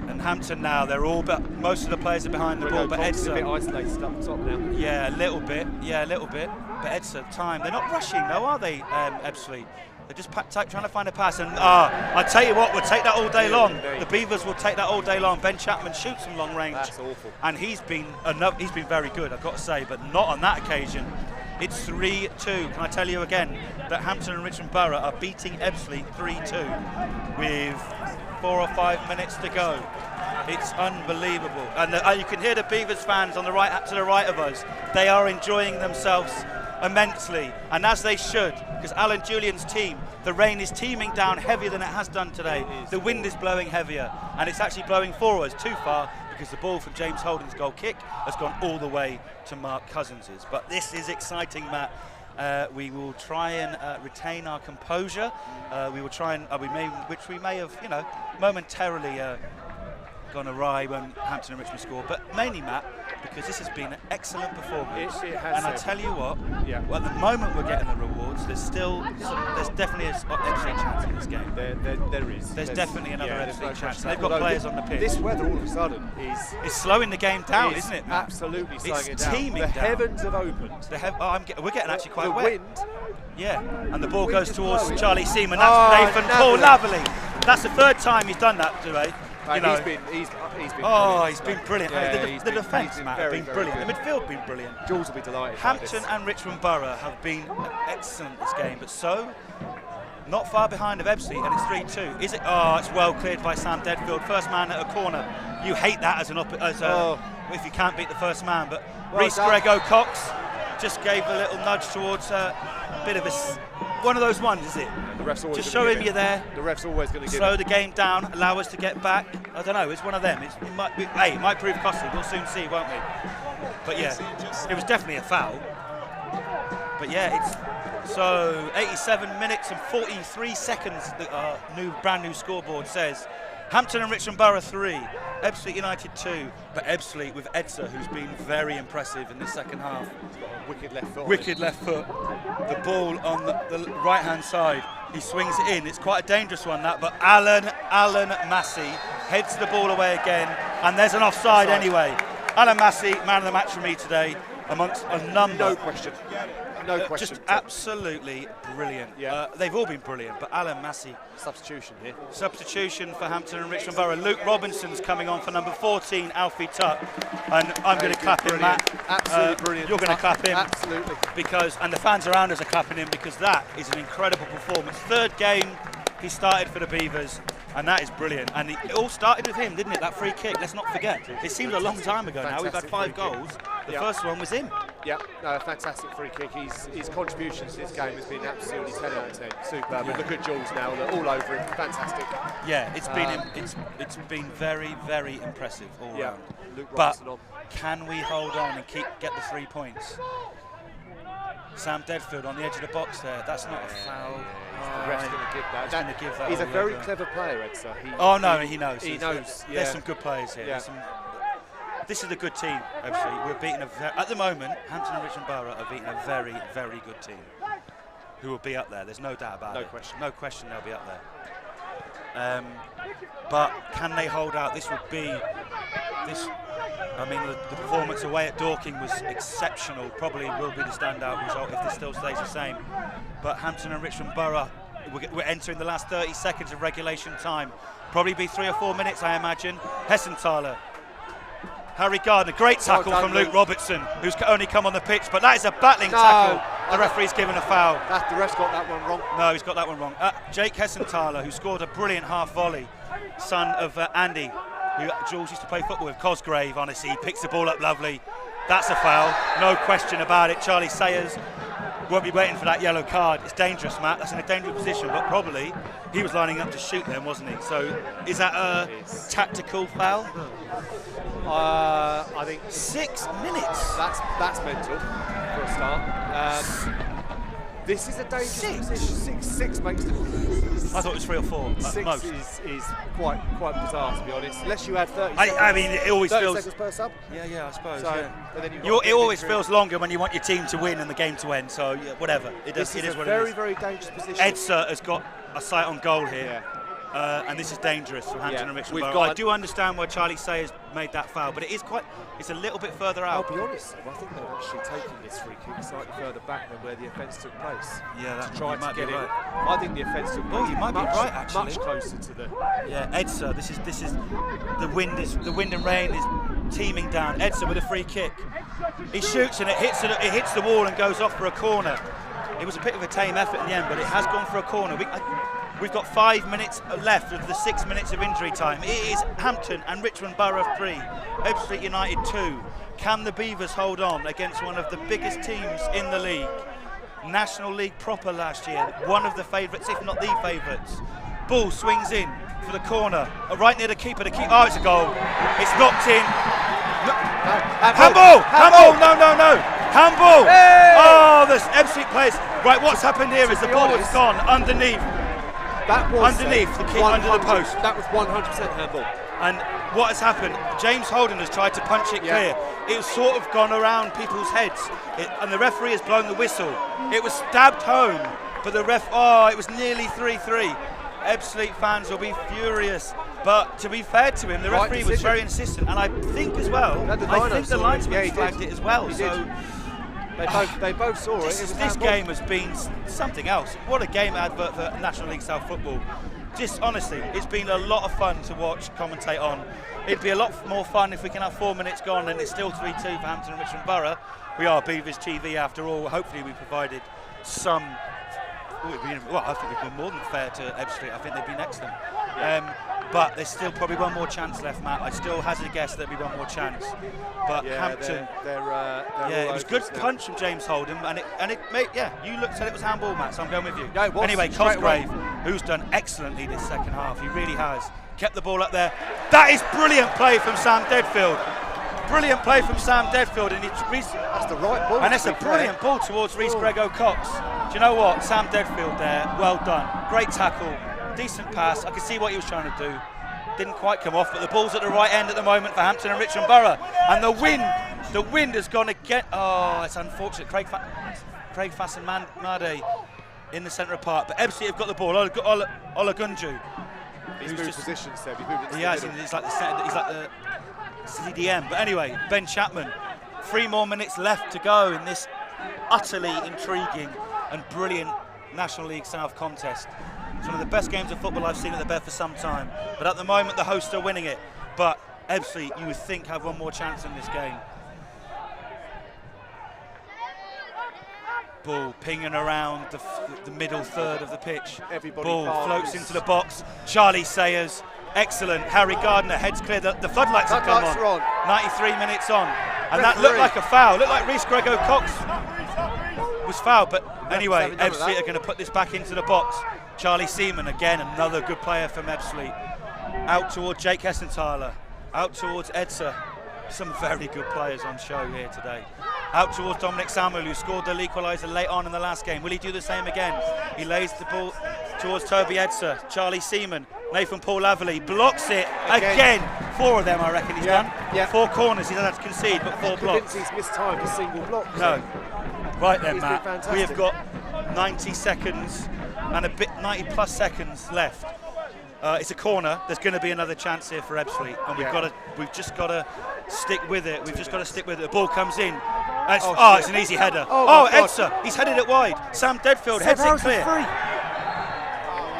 And Hampton now, they're all, but most of the players are behind the ball, but Edsa... a bit isolated up top now. Yeah, a little bit. But Edsa, time. They're not rushing, though, are they, Ebbsfleet? They're just trying to find a pass, and I tell you what, we'll take that all day long. The Beavers will take that all day long. Ben Chapman shoots from long range. That's awful. And he's been very good, I've got to say, but not on that occasion. It's 3-2. Can I tell you again that Hampton and Richmond Borough are beating Ebbsfleet 3-2 with 4 or 5 minutes to go. It's unbelievable, and you can hear the Beavers fans on the right, to the right of us. They are enjoying themselves immensely, and as they should, because Alan Julian's team, the rain is teeming down heavier than it has done today. The wind is blowing heavier, and it's actually blowing forwards too far, because the ball from James Holden's goal kick has gone all the way to Mark Cousins's. But this is exciting, Matt. We will try and retain our composure. We will try and which we may have, momentarily gone awry when Hampton and Richmond scored, but mainly, Matt, because this has been an excellent performance. It has, and I tell you what, at the moment we're getting the rewards. There's definitely an Ebbsfleet chance in this game. There is. There's definitely another Ebbsfleet chance. They've got players on the pitch. This weather all of a sudden is slowing the game down, isn't it, Matt? Absolutely slowing it down. It's teeming down. The heavens have opened. We're getting actually quite wet. The wind. Yeah, and the ball goes towards Charlie Seaman. That's Nathan Paul Laverley. That's the 3rd time he's done that today. He's been brilliant. Yeah, the defence, Matt, have been brilliant. Good. The midfield have been brilliant. Jules will be delighted. Hampton and Richmond Borough have been excellent this game, but not far behind of Ebbsfleet, and it's 3-2. Is it? It's well cleared by Sam Deadfield. First man at a corner. You hate that if you can't beat the first man. But Reece Grego Cox just gave a little nudge towards a bit of one of those ones, is it? The ref's always just show him you're there. The ref's always going to give slow the game down, allow us to get back. I don't know. It's one of them. It might prove costly. We'll soon see, won't we? But yeah, it was definitely a foul. But yeah, it's so 87 minutes and 43 seconds. The brand new scoreboard says Hampton and Richmond Borough 3, Ebbsfleet United 2, but Ebbsfleet with Edsa, who's been very impressive in the second half. He's got a wicked left foot. Wicked left foot. The ball on the right-hand side, he swings it in. It's quite a dangerous one, that, but Alan Massey heads the ball away again, and there's an offside anyway. Alan Massey, man of the match for me today, amongst a number. No question. No question. Just absolutely brilliant. Yeah. They've all been brilliant, but Alan Massey. Substitution here. Substitution for Hampton and Richmond Borough. Luke Robinson's coming on for number 14, Alfie Tuck. And I'm going to clap him, Matt. Absolutely brilliant. You're going to clap him. Absolutely. Because, and the fans around us are clapping him because that is an incredible performance. Third game he started for the Beavers, and that is brilliant. And it all started with him, didn't it? That free kick, let's not forget. It seems a long time ago now. We've had 5 goals. The first one was him. Yeah, no, fantastic free kick. His contributions to this game has been absolutely 10 out of 10. Superb. Yeah. Look at Jules now, they're all over him. Fantastic. Yeah, it's been very, very impressive all round. Luke but on. Can we hold on and get the 3 points? Sam Deadfield on the edge of the box there. That's not a foul. The ref's going to give that. He's a very clever player, Edsa. He knows. He knows. There's some good players here. Yeah. This is a good team, actually. We're beating at the moment, Hampton and Richmond Borough are beating a very, very good team who will be up there. There's no doubt about it. No question they'll be up there. But can they hold out? This would be I mean, the performance away at Dorking was exceptional. Probably will be the standout result if this still stays the same. But Hampton and Richmond Borough, we're entering the last 30 seconds of regulation time. Probably be 3 or 4 minutes, I imagine. Hessenthaler. Harry Gardner, great tackle from Luke Robertson, who's only come on the pitch, but that is a battling tackle. The referee's given a foul. The ref's got that one wrong. No, he's got that one wrong. Jake Hessenthaler, who scored a brilliant half volley, son of Andy, who Jules used to play football with, Cosgrave, honestly, he picks the ball up lovely. That's a foul, no question about it. Charlie Sayers won't be waiting for that yellow card. It's dangerous, Matt. That's in a dangerous position, but probably he was lining up to shoot them, wasn't he? So is that a tactical foul? I think 6 minutes. That's mental for a start. This is a dangerous position. Six makes the difference. I thought it was 3 or 4. 6 is quite bizarre, to be honest. Unless you had 30 seconds. I mean, it always 30 feels. seconds per sub. Yeah, I suppose. So, yeah. It always feels longer when you want your team to win and the game to end. So yeah, whatever. It is what it is. Very, very dangerous position. Edsa has got a sight on goal here. Yeah. And this is dangerous for Hampton and Richmond Borough. I do understand why Charlie Sayers made that foul, but it's a little bit further out. I'll be honest, I think they've actually taken this free kick slightly further back than where the offence took place. Yeah, that to try to get it. Right. I think the offence took place. You might be right, actually. Much closer to the. Yeah, Edsa. This is the wind and rain is teeming down. Edsa with a free kick. He shoots and it hits the wall and goes off for a corner. It was a bit of a tame effort in the end, but it has gone for a corner. We've got 5 minutes left of the 6 minutes of injury time. It is Hampton and Richmond Borough 3, Ebbsfleet United 2. Can the Beavers hold on against one of the biggest teams in the league? National League proper last year, one of the favourites, if not the favourites. Ball swings in for the corner, right near the keeper. Oh, it's a goal. It's knocked in. Handball! No. Handball! Hey! Oh, the Ebbsfleet players. Right, what's happened here is the ball has gone underneath. That was underneath the keep under the post. That was 100% handball. And what has happened? James Holden has tried to punch it clear. It's sort of gone around people's heads, and the referee has blown the whistle. It was stabbed home, but the it was nearly 3-3. Ebbsfleet fans will be furious. But to be fair to him, the referee was very insistent, and I think as well, the linesman flagged it as well. They both saw it. This game has been something else. What a game advert for National League South football. Just honestly, it's been a lot of fun to watch, commentate on. It'd be a lot more fun if we can have 4 minutes gone and it's still 3-2 for Hampton and Richmond Borough. We are Beavers TV after all. Hopefully we provided some. I think we've been more than fair to Ebbsfleet. I think they've been excellent. But there's still probably one more chance left, Matt. I still hazard a guess there'll be one more chance. But Hampton, it was good punch from James Holden, and it made, you said it was handball, Matt, so I'm going with you. Yeah, it was. Anyway, Cosgrave, who's done excellently this second half, he really has. Kept the ball up there. That is brilliant play from Sam Deadfield. Brilliant play from Sam Deadfield, and that's the right ball. And it's a brilliant ball towards Rhys Grego-Cox. Do you know what? Sam Deadfield there, well done. Great tackle, decent pass. I could see what he was trying to do. didn't quite come off, but the ball's at the right end at the moment for Hampton and Richmond Borough. And the wind has gone again. Oh, it's unfortunate. Craig Fasan-Made in the centre of park. But Ebbsfleet have got the ball. Olagunju. He's moved position, Seb. He's moved into he has. He's like the CDM. But anyway, Ben Chapman. 3 more minutes left to go in this utterly intriguing and brilliant National League South contest. It's one of the best games of football I've seen at the Bev for some time. But at the moment, the hosts are winning it. But Ebbsfleet, you would think, have one more chance in this game. Ball pinging around the middle third of the pitch. Ball floats into the box. Charlie Sayers, excellent. Harry Gardner, heads clear. The floodlights have come on. 93 minutes on. And that looked like a foul. Looked like Reese Grego Cox was fouled. But anyway, Ebbsfleet are going to put this back into the box. Charlie Seaman, again, another good player from Ebbsfleet. Out towards Jake Hessenthaler. Out towards Edsa. Some very good players on show here today. Out towards Dominic Samuel, who scored the equaliser late on in the last game. Will he do the same again? He lays the ball towards Toby Edsa. Charlie Seaman, Nathan Paul Laverley blocks it again. 4 of them, I reckon he's done. Yeah. 4 corners, he doesn't have to concede, but 4 blocks. He's missed time for single block. No. Right then, Matt. We have got 90 seconds and a bit, 90 plus seconds left. It's a corner. There's going to be another chance here for Ebbsfleet, and we've just got to stick with it. We've just got to stick with it. The ball comes in. It's an easy header. Edsa, he's headed it wide. Sam Deadfield heads it clear.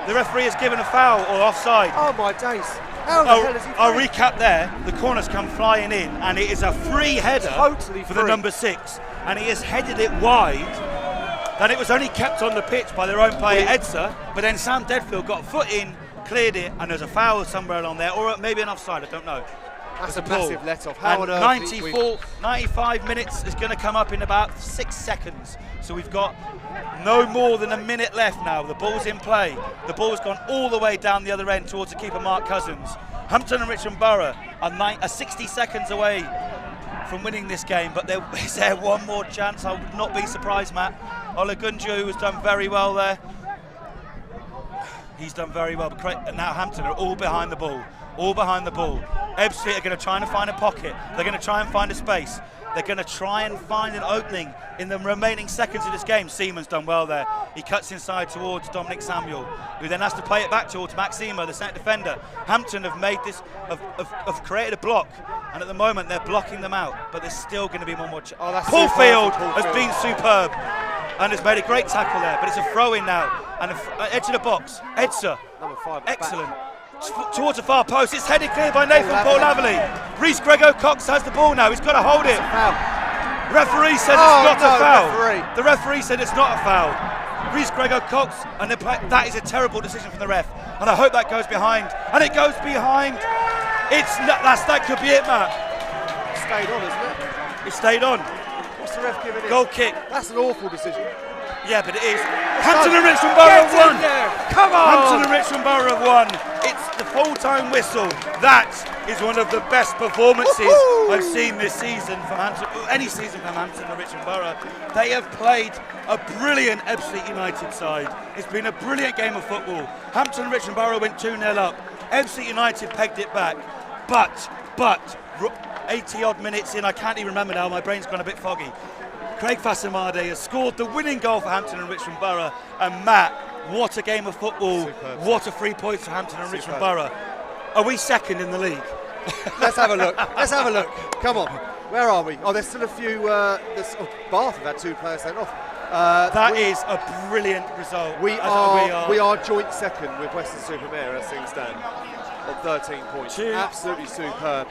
The referee has given a foul or offside. Oh my days. How the hell is he free? I'll recap there. The corner's come flying in, and it is a free header for the number 6, and he has headed it wide. Then it was only kept on the pitch by their own player Edsa, but then Sam Deadfield got a foot in, cleared it, and there's a foul somewhere along there, or maybe an offside, I don't know. That's a massive let-off. And 95 minutes is going to come up in about 6 seconds. So we've got no more than a minute left now. The ball's in play. The ball's gone all the way down the other end towards the keeper, Mark Cousins. Hampton and Richmond Borough are 60 seconds away from winning this game, but is there one more chance? I would not be surprised, Matt. Olagunju has done very well there. He's done very well, but now Hampton are all behind the ball. All behind the ball. Ebbsfleet are going to try and find a pocket. They're going to try and find a space. They're going to try and find an opening in the remaining seconds of this game. Seaman's done well there. He cuts inside towards Dominic Samuel, who then has to play it back towards Max Seamer, the centre defender. Hampton have made this, have created a block, and at the moment they're blocking them out, but there's still going to be one more chance. Paul Field has been superb and has made a great tackle there, but it's a throw-in now, and edge of the box. Edsa, number 5, excellent. Towards the far post, it's headed clear by Nathan Paul Laverley. Reese Grego Cox has the ball now, he's got to hold it. Referee said it's not a foul. The referee said it's not a foul. Reese Grego Cox, and that is a terrible decision from the ref. And I hope that goes behind. And it goes behind. That could be it, Matt. It stayed on, isn't it? It stayed on. What's the ref giving it? Goal kick. That's an awful decision. Yeah, but it is. Hampton and Richmond Borough have won. Come on. Hampton and Richmond Borough have won. It's the full-time whistle. That is one of the best performances I've seen this season from Hampton, any season from Hampton and Richmond Borough. They have played a brilliant Ebbsfleet United side. It's been a brilliant game of football. Hampton and Richmond Borough went 2-0 up. Ebbsfleet United pegged it back. But 80 odd minutes in, I can't even remember now, my brain's gone a bit foggy. Craig Fasan-Made has scored the winning goal for Hampton and Richmond Borough. And Matt, what a game of football. Superb. What a 3 points for Hampton and Richmond Borough. Are we second in the league? Let's have a look. Let's have a look. Come on. Where are we? Oh, there's still a few. Bath have had 2 players sent off. That is a brilliant result. We are joint second with Western Supermare as things stand on 13 points. Absolutely superb.